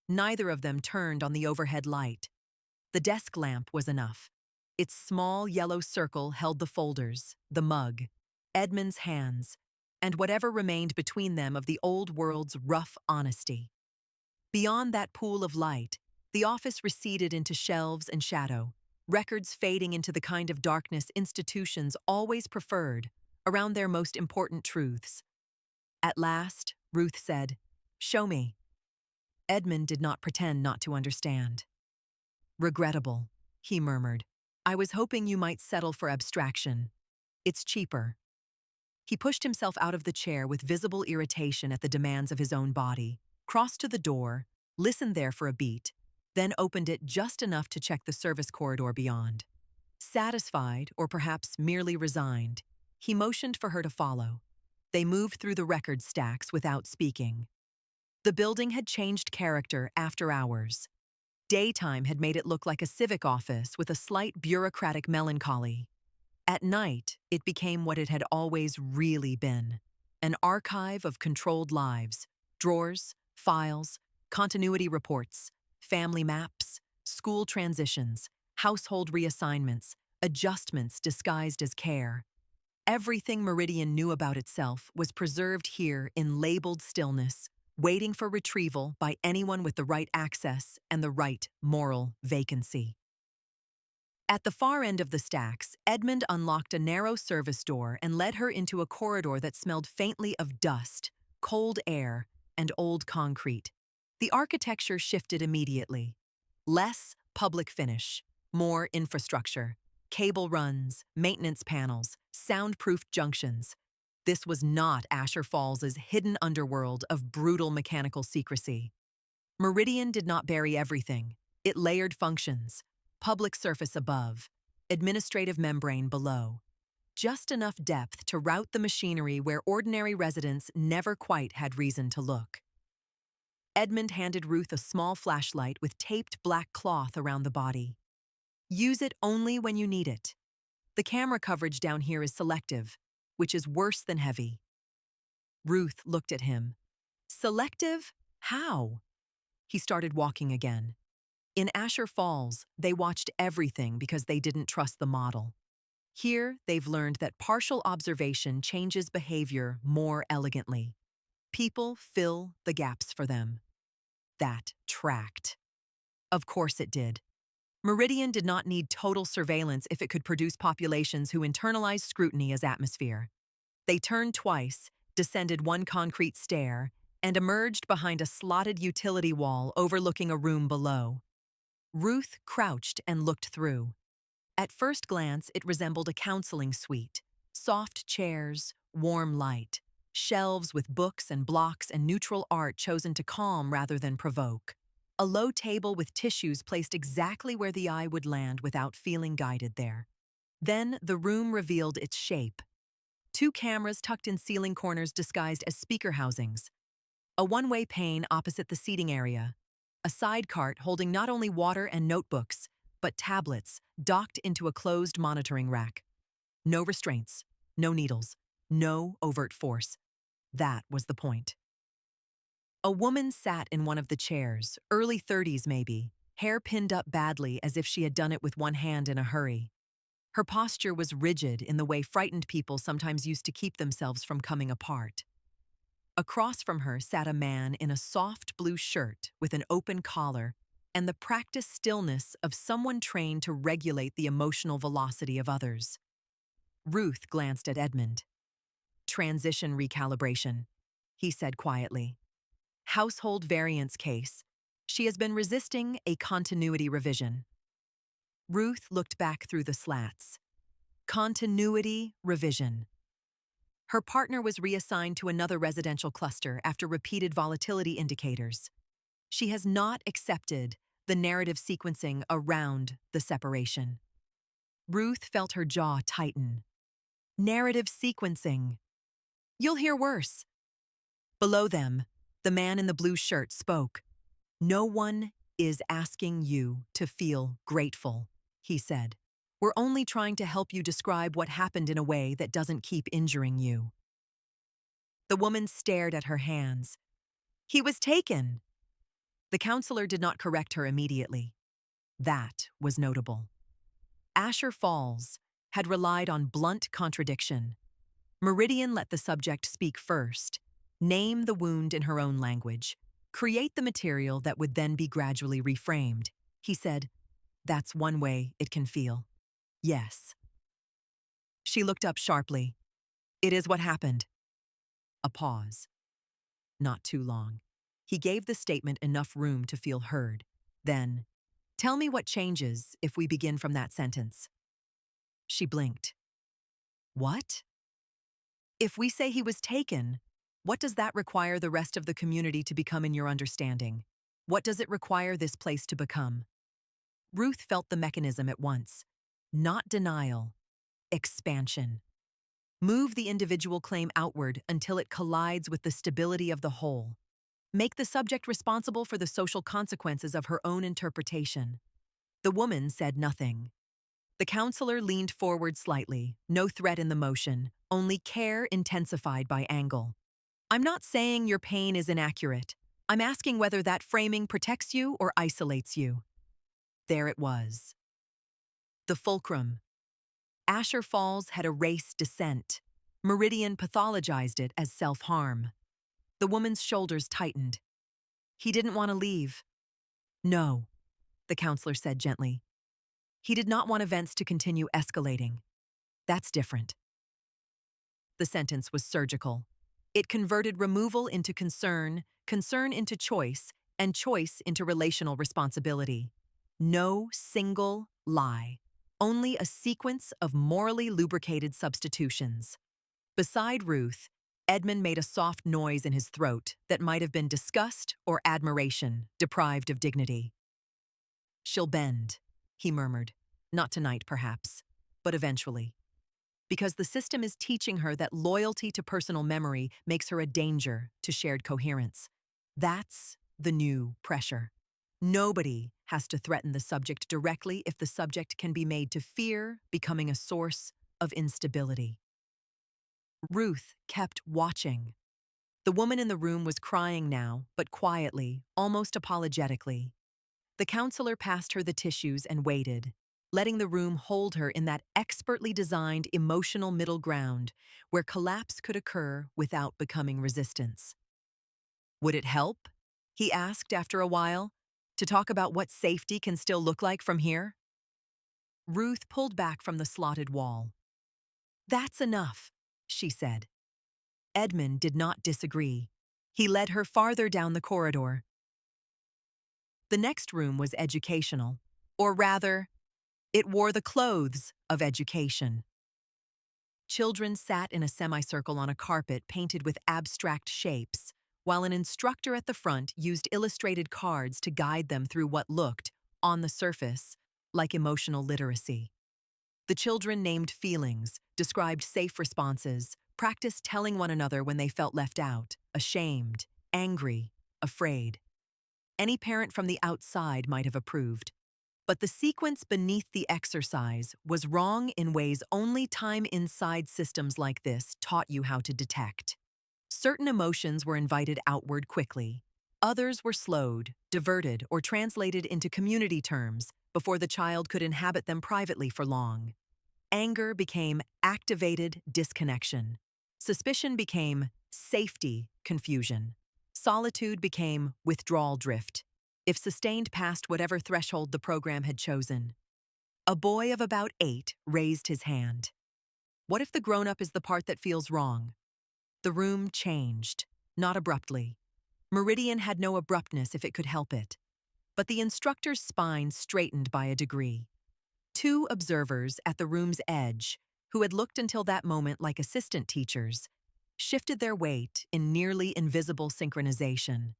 Neither of them turned on the overhead light. The desk lamp was enough. Its small yellow circle held the folders, the mug, Edmund's hands, and whatever remained between them of the old world's rough honesty. Beyond that pool of light, the office receded into shelves and shadow, records fading into the kind of darkness institutions always preferred, around their most important truths. At last, Ruth said, "Show me." Edmund did not pretend not to understand. "Regrettable," he murmured. "I was hoping you might settle for abstraction. It's cheaper." He pushed himself out of the chair with visible irritation at the demands of his own body, crossed to the door, listened there for a beat, then opened it just enough to check the service corridor beyond. Satisfied, or perhaps merely resigned, he motioned for her to follow. They moved through the record stacks without speaking. The building had changed character after hours. Daytime had made it look like a civic office with a slight bureaucratic melancholy. At night, it became what it had always really been, an archive of controlled lives, drawers, files, continuity reports, family maps, school transitions, household reassignments, adjustments disguised as care. Everything Meridian knew about itself was preserved here in labeled stillness, waiting for retrieval by anyone with the right access and the right moral vacancy. At the far end of the stacks, Edmund unlocked a narrow service door and led her into a corridor that smelled faintly of dust, cold air, and old concrete. The architecture shifted immediately. Less public finish, more infrastructure, cable runs, maintenance panels, soundproof junctions. This was not Asher Falls's hidden underworld of brutal mechanical secrecy. Meridian did not bury everything. It layered functions, public surface above, administrative membrane below. Just enough depth to route the machinery where ordinary residents never quite had reason to look. Edmund handed Ruth a small flashlight with taped black cloth around the body. Use it only when you need it. The camera coverage down here is selective, which is worse than heavy. Ruth looked at him. Selective? How? He started walking again. In Asher Falls, they watched everything because they didn't trust the model. Here, they've learned that partial observation changes behavior more elegantly. People fill the gaps for them. That tracked. Of course it did. Meridian did not need total surveillance if it could produce populations who internalized scrutiny as atmosphere. They turned twice, descended one concrete stair, and emerged behind a slotted utility wall overlooking a room below. Ruth crouched and looked through. At first glance, it resembled a counseling suite. Soft chairs, warm light, shelves with books and blocks and neutral art chosen to calm rather than provoke. A low table with tissues placed exactly where the eye would land without feeling guided there. Then the room revealed its shape. Two cameras tucked in ceiling corners disguised as speaker housings. A one-way pane opposite the seating area. A side cart holding not only water and notebooks, but tablets docked into a closed monitoring rack. No restraints, no needles, no overt force. That was the point. A woman sat in one of the chairs, early 30s maybe, hair pinned up badly as if she had done it with one hand in a hurry. Her posture was rigid in the way frightened people sometimes used to keep themselves from coming apart. Across from her sat a man in a soft blue shirt with an open collar and the practiced stillness of someone trained to regulate the emotional velocity of others. Ruth glanced at Edmund. Transition recalibration, he said quietly. Household variance case. She has been resisting a continuity revision. Ruth looked back through the slats. Continuity revision. Her partner was reassigned to another residential cluster after repeated volatility indicators. She has not accepted the narrative sequencing around the separation. Ruth felt her jaw tighten. Narrative sequencing. You'll hear worse. Below them, the man in the blue shirt spoke. No one is asking you to feel grateful, he said. We're only trying to help you describe what happened in a way that doesn't keep injuring you. The woman stared at her hands. He was taken. The counselor did not correct her immediately. That was notable. Asher Falls had relied on blunt contradiction. Meridian let the subject speak first, name the wound in her own language, create the material that would then be gradually reframed. He said, "That's one way it can feel." Yes. She looked up sharply. "It is what happened." A pause. Not too long. He gave the statement enough room to feel heard. Then, "Tell me what changes if we begin from that sentence." She blinked. What? If we say he was taken, what does that require the rest of the community to become in your understanding? What does it require this place to become? Ruth felt the mechanism at once. Not denial, expansion. Move the individual claim outward until it collides with the stability of the whole. Make the subject responsible for the social consequences of her own interpretation. The woman said nothing. The counselor leaned forward slightly, no threat in the motion, only care intensified by angle. "I'm not saying your pain is inaccurate. I'm asking whether that framing protects you or isolates you." There it was. The fulcrum. Asher Falls had erased dissent. Meridian pathologized it as self-harm. The woman's shoulders tightened. "He didn't want to leave." "No," the counselor said gently. He did not want events to continue escalating. That's different. The sentence was surgical. It converted removal into concern, concern into choice, and choice into relational responsibility. No single lie, only a sequence of morally lubricated substitutions. Beside Ruth, Edmund made a soft noise in his throat that might have been disgust or admiration, deprived of dignity. "She'll bend," he murmured. "Not tonight, perhaps, but eventually. Because the system is teaching her that loyalty to personal memory makes her a danger to shared coherence. That's the new pressure. Nobody has to threaten the subject directly if the subject can be made to fear becoming a source of instability." Ruth kept watching. The woman in the room was crying now, but quietly, almost apologetically. The counselor passed her the tissues and waited, letting the room hold her in that expertly designed emotional middle ground where collapse could occur without becoming resistance. "Would it help?" he asked after a while, "to talk about what safety can still look like from here?" Ruth pulled back from the slotted wall. "That's enough," she said. Edmund did not disagree. He led her farther down the corridor. The next room was educational, or rather, it wore the clothes of education. Children sat in a semicircle on a carpet painted with abstract shapes, while an instructor at the front used illustrated cards to guide them through what looked, on the surface, like emotional literacy. The children named feelings, described safe responses, practiced telling one another when they felt left out, ashamed, angry, afraid. Any parent from the outside might have approved. But the sequence beneath the exercise was wrong in ways only time inside systems like this taught you how to detect. Certain emotions were invited outward quickly. Others were slowed, diverted, or translated into community terms before the child could inhabit them privately for long. Anger became activated disconnection. Suspicion became safety confusion. Solitude became withdrawal drift, if sustained past whatever threshold the program had chosen. A boy of about 8 raised his hand. What if the grown-up is the part that feels wrong? The room changed, not abruptly. Meridian had no abruptness if it could help it. But the instructor's spine straightened by a degree. 2 observers at the room's edge, who had looked until that moment like assistant teachers, shifted their weight in nearly invisible synchronization.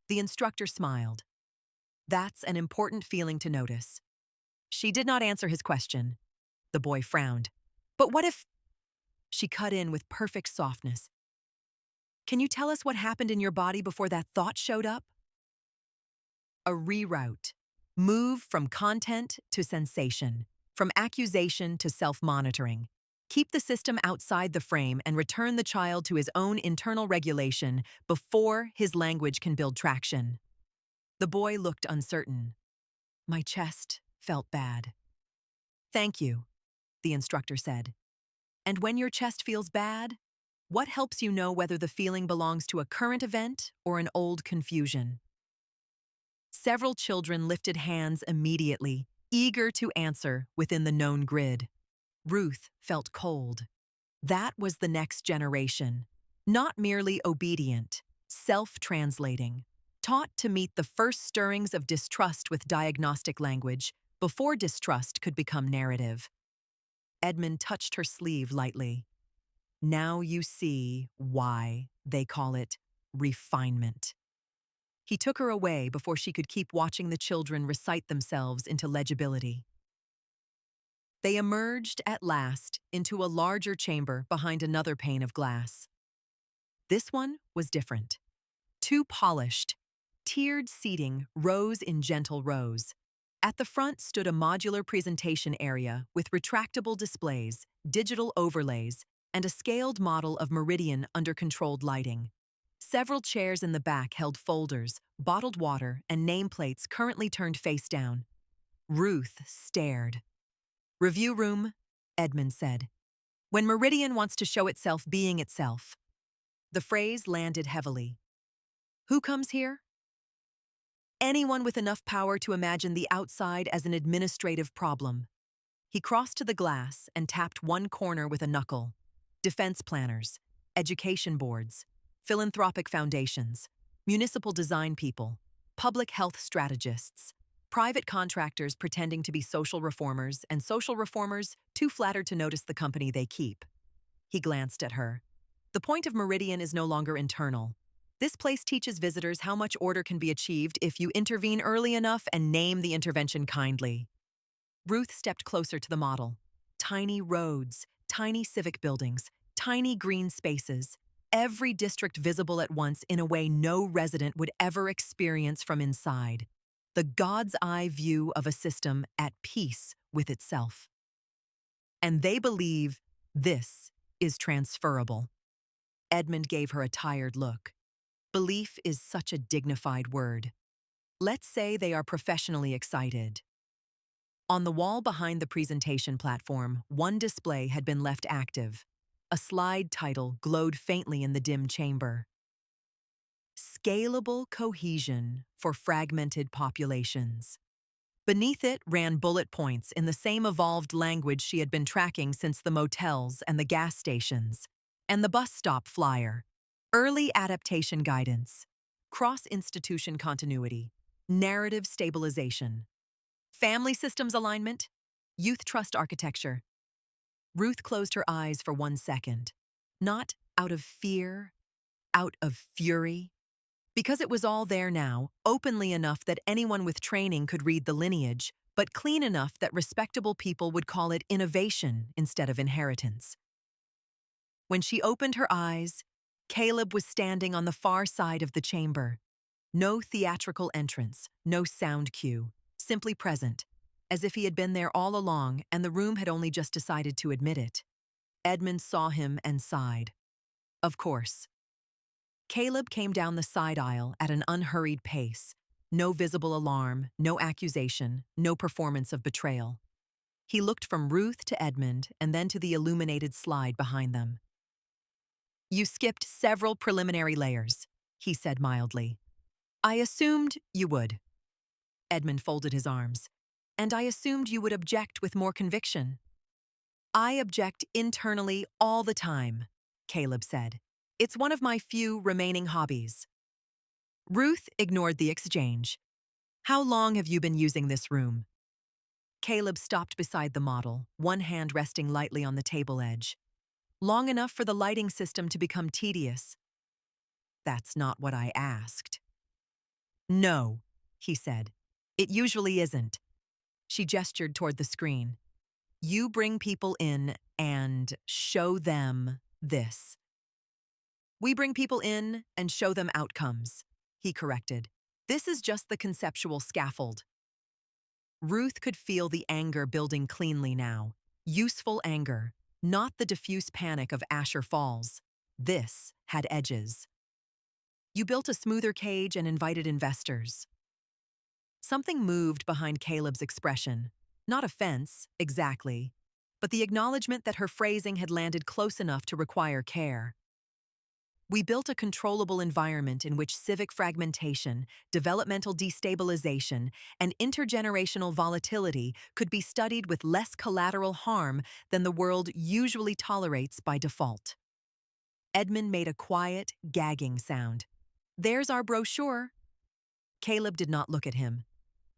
The instructor smiled. "That's an important feeling to notice." She did not answer his question. The boy frowned. "But what if—" She cut in with perfect softness. "Can you tell us what happened in your body before that thought showed up?" A reroute. Move from content to sensation, from accusation to self-monitoring. Keep the system outside the frame and return the child to his own internal regulation before his language can build traction. The boy looked uncertain. "My chest felt bad." "Thank you," the instructor said. "And when your chest feels bad, what helps you know whether the feeling belongs to a current event or an old confusion?" Several children lifted hands immediately, eager to answer within the known grid. Ruth felt cold. That was the next generation, not merely obedient, self-translating, taught to meet the first stirrings of distrust with diagnostic language before distrust could become narrative. Edmund touched her sleeve lightly. "Now you see why they call it refinement." He took her away before she could keep watching the children recite themselves into legibility. They emerged at last into a larger chamber behind another pane of glass. This one was different. 2 polished, tiered seating rows in gentle rows. At the front stood a modular presentation area with retractable displays, digital overlays, and a scaled model of Meridian under controlled lighting. Several chairs in the back held folders, bottled water, and nameplates currently turned face down. Ruth stared. "Review room," Edmund said. "When Meridian wants to show itself being itself." The phrase landed heavily. "Who comes here?" anyone with enough power to imagine the outside as an administrative problem. He crossed to the glass and tapped one corner with a knuckle. Defense planners, education boards, philanthropic foundations, municipal design people, public health strategists, private contractors pretending to be social reformers, and social reformers too flattered to notice the company they keep. He glanced at her. The point of Meridian is no longer internal. This place teaches visitors how much order can be achieved if you intervene early enough and name the intervention kindly. Ruth stepped closer to the model. Tiny roads, tiny civic buildings, tiny green spaces, every district visible at once in a way no resident would ever experience from inside. The God's eye view of a system at peace with itself. And they believe this is transferable. Edmund gave her a tired look. Belief is such a dignified word. Let's say they are professionally excited. On the wall behind the presentation platform, one display had been left active. A slide title glowed faintly in the dim chamber. Scalable Cohesion for Fragmented Populations. Beneath it ran bullet points in the same evolved language she had been tracking since the motels and the gas stations, and the bus stop flyer. Early adaptation guidance, cross-institution continuity, narrative stabilization, family systems alignment, youth trust architecture. Ruth closed her eyes for 1 second, not out of fear, out of fury. Because it was all there now, openly enough that anyone with training could read the lineage, but clean enough that respectable people would call it innovation instead of inheritance. When she opened her eyes, Caleb was standing on the far side of the chamber. No theatrical entrance, no sound cue, simply present, as if he had been there all along and the room had only just decided to admit it. Edmund saw him and sighed. Of course. Caleb came down the side aisle at an unhurried pace. No visible alarm, no accusation, no performance of betrayal. He looked from Ruth to Edmund and then to the illuminated slide behind them. You skipped several preliminary layers, he said mildly. I assumed you would. Edmund folded his arms. And I assumed you would object with more conviction. I object internally all the time, Caleb said. It's one of my few remaining hobbies. Ruth ignored the exchange. How long have you been using this room? Caleb stopped beside the model, one hand resting lightly on the table edge. Long enough for the lighting system to become tedious. That's not what I asked. No, he said. It usually isn't. She gestured toward the screen. You bring people in and show them this. We bring people in and show them outcomes, he corrected. This is just the conceptual scaffold. Ruth could feel the anger building cleanly now. Useful anger, not the diffuse panic of Asher Falls. This had edges. You built a smoother cage and invited investors. Something moved behind Caleb's expression. Not offense, exactly, but the acknowledgement that her phrasing had landed close enough to require care. We built a controllable environment in which civic fragmentation, developmental destabilization, and intergenerational volatility could be studied with less collateral harm than the world usually tolerates by default. Edmund made a quiet, gagging sound. There's our brochure. Caleb did not look at him.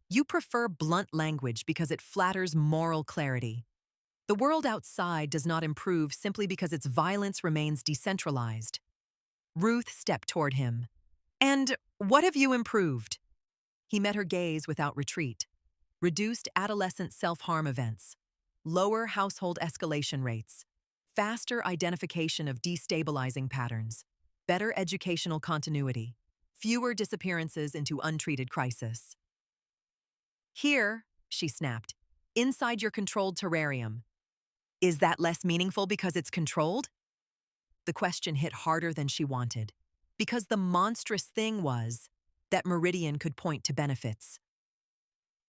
You prefer blunt language because it flatters moral clarity. The world outside does not improve simply because its violence remains decentralized. Ruth stepped toward him. And what have you improved? He met her gaze without retreat. Reduced adolescent self-harm events, lower household escalation rates, faster identification of destabilizing patterns, better educational continuity, fewer disappearances into untreated crisis. Here, she snapped, inside your controlled terrarium. Is that less meaningful because it's controlled? The question hit harder than she wanted, because the monstrous thing was that Meridian could point to benefits.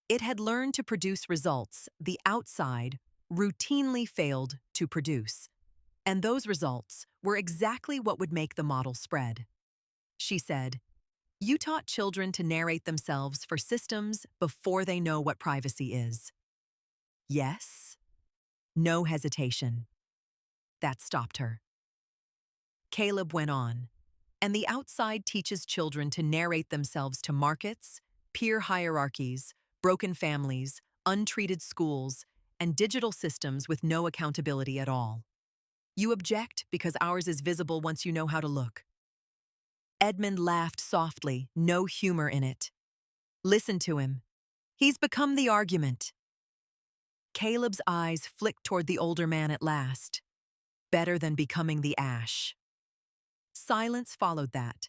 It had learned to produce results the outside routinely failed to produce, and those results were exactly what would make the model spread. She said, You taught children to narrate themselves for systems before they know what privacy is. Yes, no hesitation. That stopped her. Caleb went on. And the outside teaches children to narrate themselves to markets, peer hierarchies, broken families, untreated schools, and digital systems with no accountability at all. You object because ours is visible once you know how to look. Edmund laughed softly, no humor in it. Listen to him. He's become the argument. Caleb's eyes flicked toward the older man at last. Better than becoming the ash. Silence followed that.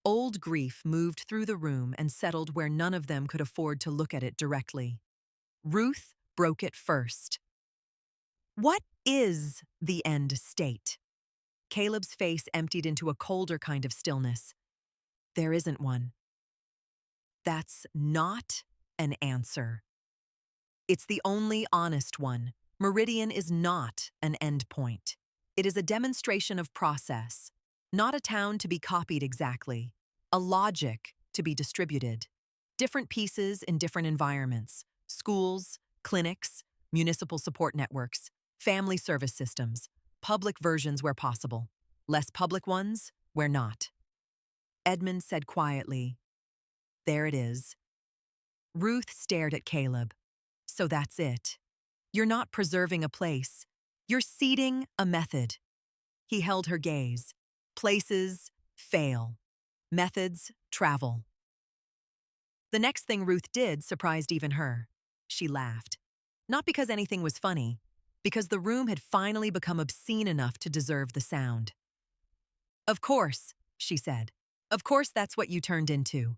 Old grief moved through the room and settled where none of them could afford to look at it directly. Ruth broke it first. What is the end state? Caleb's face emptied into a colder kind of stillness. There isn't one. That's not an answer. It's the only honest one. Meridian is not an endpoint. It is a demonstration of process, not a town to be copied exactly, a logic to be distributed. Different pieces in different environments, schools, clinics, municipal support networks, family service systems, public versions where possible, less public ones where not. Edmund said quietly, "There it is." Ruth stared at Caleb. So that's it. You're not preserving a place. You're seeding a method. He held her gaze. Places fail. Methods travel. The next thing Ruth did surprised even her. She laughed. Not because anything was funny, because the room had finally become obscene enough to deserve the sound. "Of course," she said. "Of course that's what you turned into."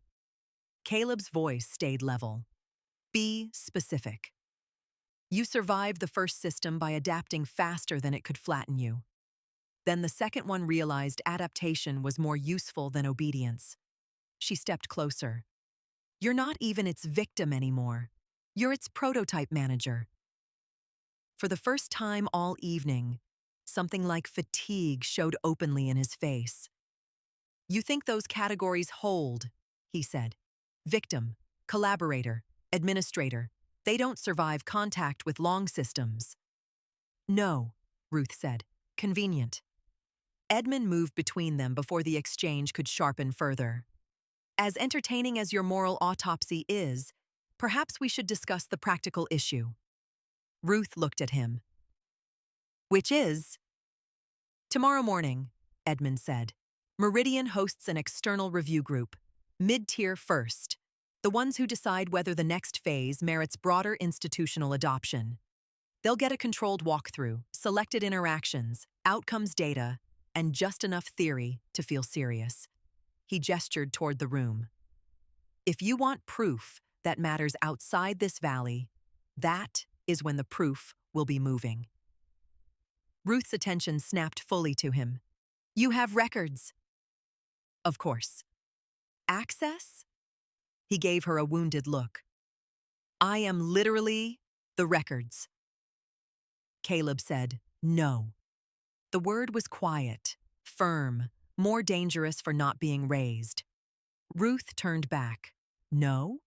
Caleb's voice stayed level. Be specific. You survived the first system by adapting faster than it could flatten you. Then the second one realized adaptation was more useful than obedience. She stepped closer. You're not even its victim anymore. You're its prototype manager. For the first time all evening, something like fatigue showed openly in his face. "You think those categories hold," he said. "Victim, collaborator, administrator. They don't survive contact with long systems." "No," Ruth said. "Convenient." Edmund moved between them before the exchange could sharpen further. "As entertaining as your moral autopsy is, perhaps we should discuss the practical issue." Ruth looked at him. "Which is?" "Tomorrow morning," Edmund said. "Meridian hosts an external review group, mid-tier first, the ones who decide whether the next phase merits broader institutional adoption. They'll get a controlled walkthrough, selected interactions, outcomes data, and just enough theory to feel serious." He gestured toward the room. "If you want proof that matters outside this valley, that is when the proof will be moving." Ruth's attention snapped fully to him. "You have records." "Of course." "Access?" He gave her a wounded look. "I am literally the records." Caleb said, "No." The word was quiet, firm, more dangerous for not being raised. Ruth turned back. "No?"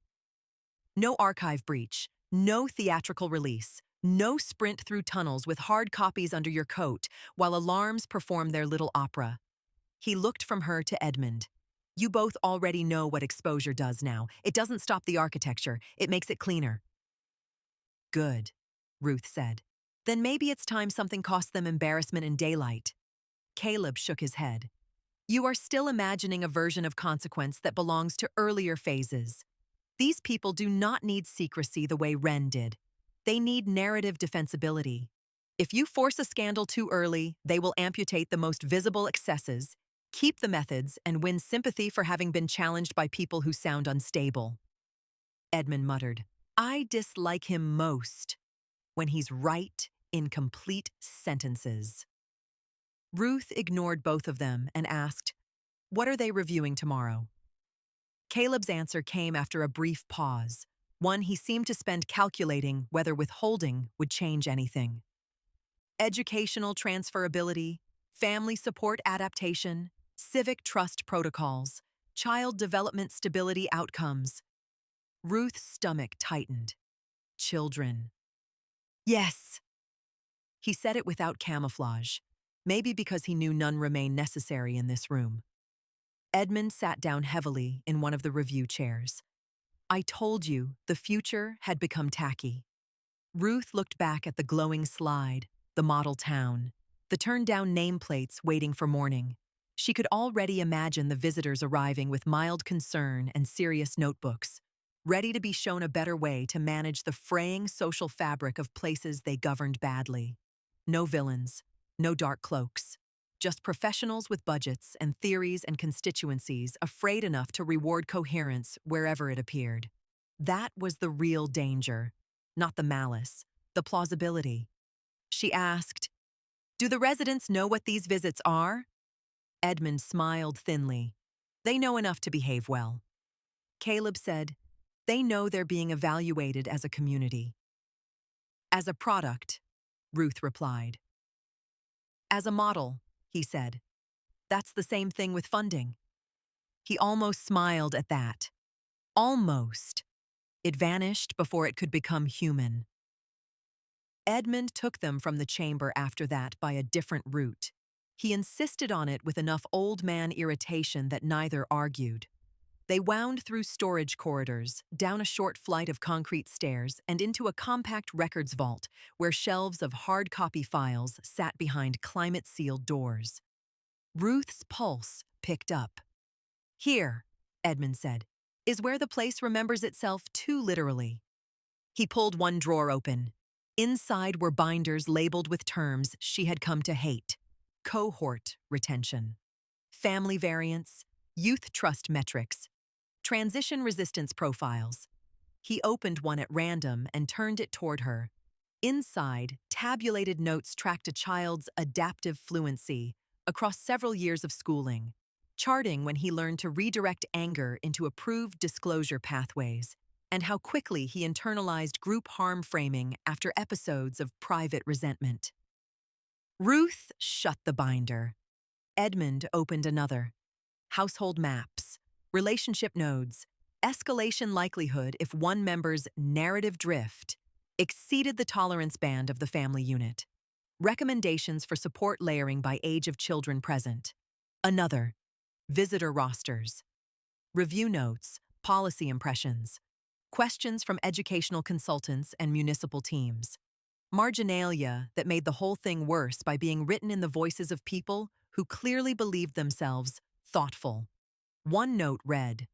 "No archive breach, no theatrical release, no sprint through tunnels with hard copies under your coat while alarms perform their little opera." He looked from her to Edmund. "You both already know what exposure does now. It doesn't stop the architecture, it makes it cleaner." "Good," Ruth said. "Then maybe it's time something cost them embarrassment in daylight." Caleb shook his head. "You are still imagining a version of consequence that belongs to earlier phases. These people do not need secrecy the way Wren did. They need narrative defensibility. If you force a scandal too early, they will amputate the most visible excesses, keep the methods, and win sympathy for having been challenged by people who sound unstable." Edmund muttered, "I dislike him most when he's right in complete sentences." Ruth ignored both of them and asked, "What are they reviewing tomorrow?" Caleb's answer came after a brief pause, one he seemed to spend calculating whether withholding would change anything. "Educational transferability, family support adaptation, civic trust protocols. Child Development Stability Outcomes. Ruth's stomach tightened. Children. Yes! He said it without camouflage, maybe because he knew none remained necessary in this room. Edmund sat down heavily in one of the review chairs. I told you the future had become tacky. Ruth looked back at the glowing slide, the model town, the turned-down nameplates waiting for morning. She could already imagine the visitors arriving with mild concern and serious notebooks, ready to be shown a better way to manage the fraying social fabric of places they governed badly. No villains, no dark cloaks, just professionals with budgets and theories and constituencies afraid enough to reward coherence wherever it appeared. That was the real danger, not the malice, the plausibility. She asked, "Do the residents know what these visits are?" Edmund smiled thinly. "They know enough to behave well." Caleb said, "They know they're being evaluated as a community." "As a product," Ruth replied. "As a model," he said. "That's the same thing with funding." He almost smiled at that. Almost. It vanished before it could become human. Edmund took them from the chamber after that by a different route. He insisted on it with enough old man irritation that neither argued. They wound through storage corridors, down a short flight of concrete stairs, and into a compact records vault where shelves of hard copy files sat behind climate-sealed doors. Ruth's pulse picked up. "Here," Edmund said, "is where the place remembers itself too literally." He pulled one drawer open. Inside were binders labeled with terms she had come to hate: cohort retention, family variance, youth trust metrics, transition resistance profiles. He opened one at random and turned it toward her. Inside, tabulated notes tracked a child's adaptive fluency across several years of schooling, charting when he learned to redirect anger into approved disclosure pathways, and how quickly he internalized group harm framing after episodes of private resentment. Ruth shut the binder. Edmund opened another. Household maps, relationship nodes, escalation likelihood if one member's narrative drift exceeded the tolerance band of the family unit. Recommendations for support layering by age of children present. Another. Visitor rosters. Review notes, policy impressions. Questions from educational consultants and municipal teams. Marginalia that made the whole thing worse by being written in the voices of people who clearly believed themselves thoughtful. One note read,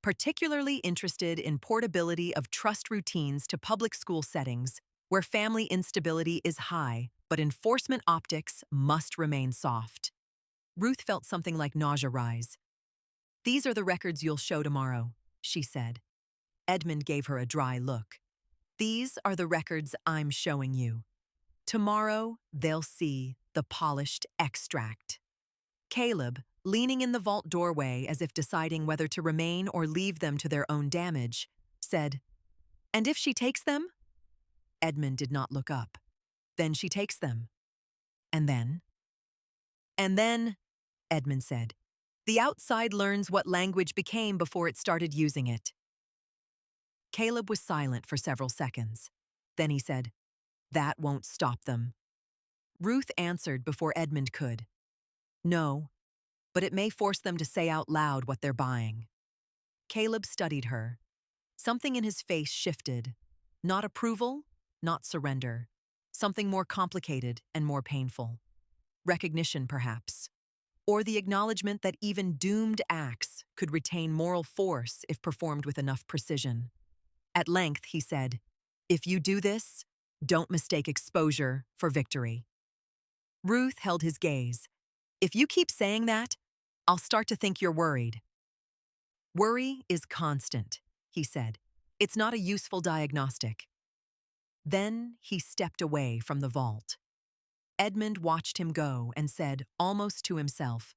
"Particularly interested in portability of trust routines to public school settings where family instability is high, but enforcement optics must remain soft." Ruth felt something like nausea rise. "These are the records you'll show tomorrow," she said. Edmund gave her a dry look. "These are the records I'm showing you. Tomorrow, they'll see the polished extract." Caleb, leaning in the vault doorway as if deciding whether to remain or leave them to their own damage, said, "And if she takes them?" Edmund did not look up. "Then she takes them." "And then?" "And then," Edmund said, "the outside learns what language became before it started using it." Caleb was silent for several seconds. Then he said, "That won't stop them." Ruth answered before Edmund could. "No, but it may force them to say out loud what they're buying." Caleb studied her. Something in his face shifted. Not approval, not surrender. Something more complicated and more painful. Recognition, perhaps. Or the acknowledgement that even doomed acts could retain moral force if performed with enough precision. At length, he said, "If you do this, don't mistake exposure for victory." Ruth held his gaze. "If you keep saying that, I'll start to think you're worried." "Worry is constant," he said. "It's not a useful diagnostic." Then he stepped away from the vault. Edmund watched him go and said, almost to himself,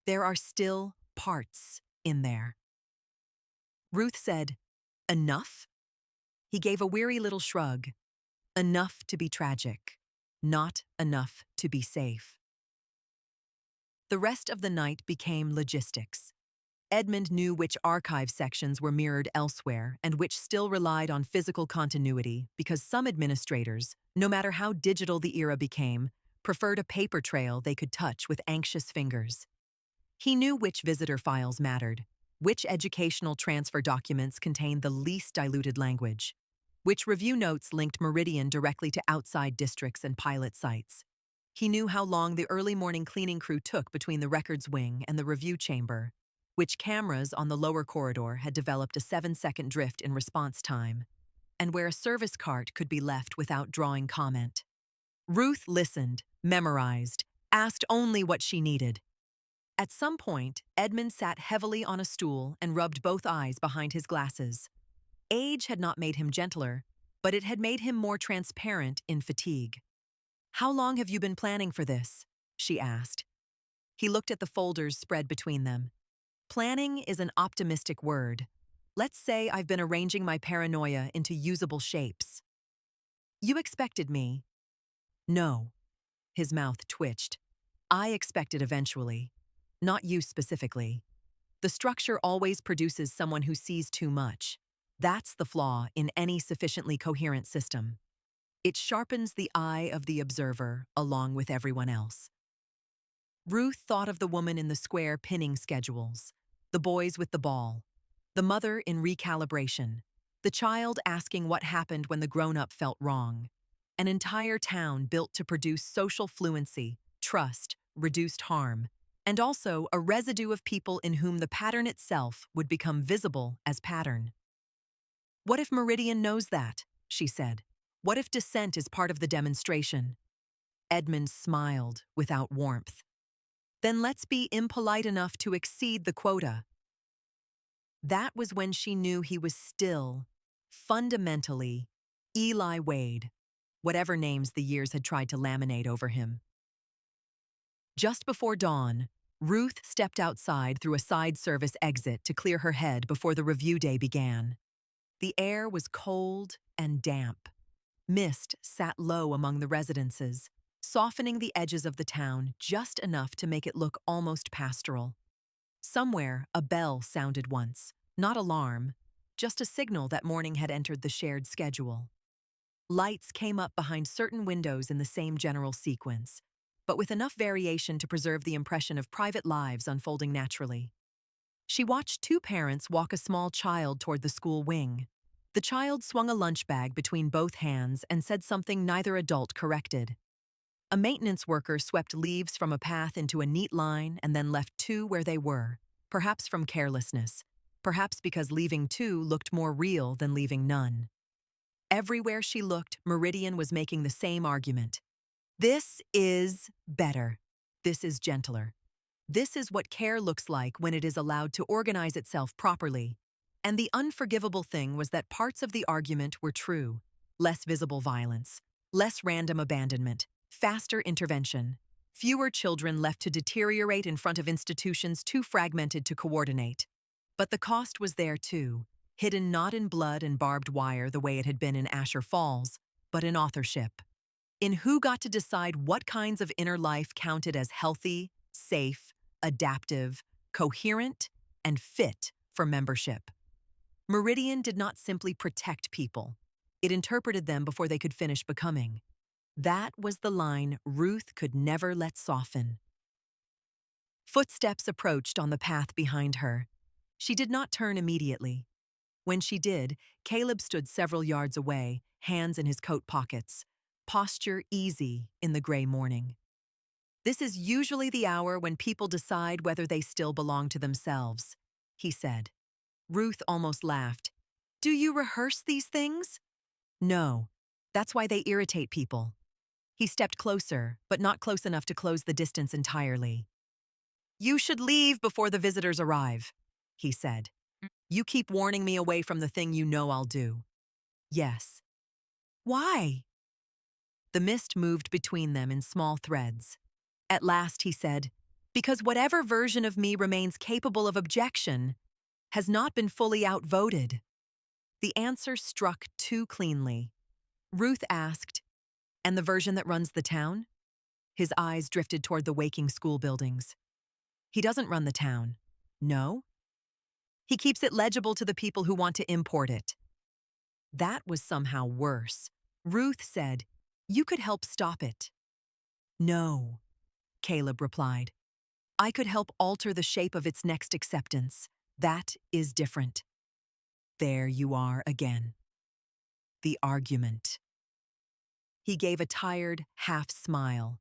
"There are still parts in there." Ruth said, "Enough?" He gave a weary little shrug. "Enough to be tragic, not enough to be safe." The rest of the night became logistics. Edmund knew which archive sections were mirrored elsewhere and which still relied on physical continuity because some administrators, no matter how digital the era became, preferred a paper trail they could touch with anxious fingers. He knew which visitor files mattered, which educational transfer documents contained the least diluted language, which review notes linked Meridian directly to outside districts and pilot sites. He knew how long the early morning cleaning crew took between the records wing and the review chamber, which cameras on the lower corridor had developed a 7-second drift in response time, and where a service cart could be left without drawing comment. Ruth listened, memorized, asked only what she needed. At some point, Edmund sat heavily on a stool and rubbed both eyes behind his glasses. Age had not made him gentler, but it had made him more transparent in fatigue. "How long have you been planning for this?" she asked. He looked at the folders spread between them. "Planning is an optimistic word. Let's say I've been arranging my paranoia into usable shapes." "You expected me?" "No." His mouth twitched. "I expected eventually. Not you specifically. The structure always produces someone who sees too much. That's the flaw in any sufficiently coherent system. It sharpens the eye of the observer along with everyone else." Ruth thought of the woman in the square pinning schedules, the boys with the ball, the mother in recalibration, the child asking what happened when the grown-up felt wrong. An entire town built to produce social fluency, trust, reduced harm, and also a residue of people in whom the pattern itself would become visible as pattern. "What if Meridian knows that?" she said. "What if dissent is part of the demonstration?" Edmund smiled without warmth. "Then let's be impolite enough to exceed the quota." That was when she knew he was still, fundamentally, Eli Wade, whatever names the years had tried to laminate over him. Just before dawn, Ruth stepped outside through a side service exit to clear her head before the review day began. The air was cold and damp. Mist sat low among the residences, softening the edges of the town just enough to make it look almost pastoral. Somewhere, a bell sounded once, not alarm, just a signal that morning had entered the shared schedule. Lights came up behind certain windows in the same general sequence, but with enough variation to preserve the impression of private lives unfolding naturally. She watched two parents walk a small child toward the school wing. The child swung a lunch bag between both hands and said something neither adult corrected. A maintenance worker swept leaves from a path into a neat line and then left two where they were, perhaps from carelessness, perhaps because leaving two looked more real than leaving none. Everywhere she looked, Meridian was making the same argument. This is better. This is gentler. This is what care looks like when it is allowed to organize itself properly. And the unforgivable thing was that parts of the argument were true. Less visible violence, less random abandonment, faster intervention, fewer children left to deteriorate in front of institutions too fragmented to coordinate. But the cost was there too, hidden not in blood and barbed wire the way it had been in Asher Falls, but in authorship. In who got to decide what kinds of inner life counted as healthy, safe, adaptive, coherent, and fit for membership. Meridian did not simply protect people. It interpreted them before they could finish becoming. That was the line Ruth could never let soften. Footsteps approached on the path behind her. She did not turn immediately. When she did, Caleb stood several yards away, hands in his coat pockets, posture easy in the gray morning. "This is usually the hour when people decide whether they still belong to themselves," he said. Ruth almost laughed. "Do you rehearse these things?" "No. That's why they irritate people." He stepped closer, but not close enough to close the distance entirely. "You should leave before the visitors arrive," he said. "You keep warning me away from the thing you know I'll do." "Yes." "Why?" The mist moved between them in small threads. At last he said, "Because whatever version of me remains capable of objection has not been fully outvoted." The answer struck too cleanly. Ruth asked, "And the version that runs the town?" His eyes drifted toward the waking school buildings. "He doesn't run the town." "No?" He keeps it legible to the people who want to import it. That was somehow worse. Ruth said, "You could help stop it." "No," Caleb replied. "I could help alter the shape of its next acceptance. That is different." There you are again. The argument. He gave a tired half smile.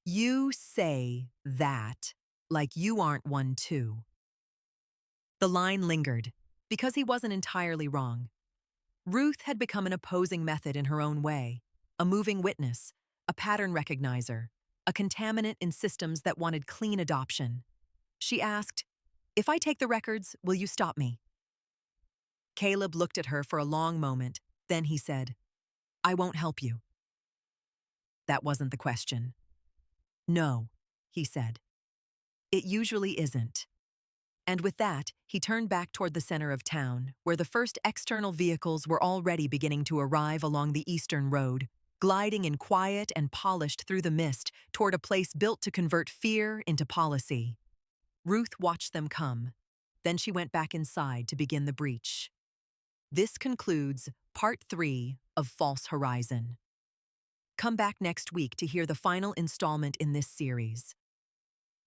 "You say that like you aren't one too." The line lingered, because he wasn't entirely wrong. Ruth had become an opposing method in her own way, a moving witness, a pattern recognizer, a contaminant in systems that wanted clean adoption. She asked, "If I take the records, will you stop me?" Caleb looked at her for a long moment, then he said, "I won't help you." That wasn't the question. "No," he said. "It usually isn't." And with that, he turned back toward the center of town, where the first external vehicles were already beginning to arrive along the eastern road, gliding in quiet and polished through the mist toward a place built to convert fear into policy. Ruth watched them come. Then she went back inside to begin the breach. This concludes Part 3 of False Horizon. Come back next week to hear the final installment in this series.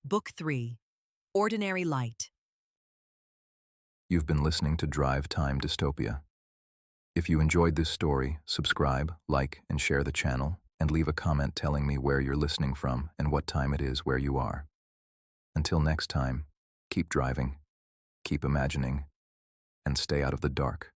Book 3, Ordinary Light. You've been listening to Drive Time Dystopia. If you enjoyed this story, subscribe, like, and share the channel, and leave a comment telling me where you're listening from and what time it is where you are. Until next time, keep driving, keep imagining, and stay out of the dark.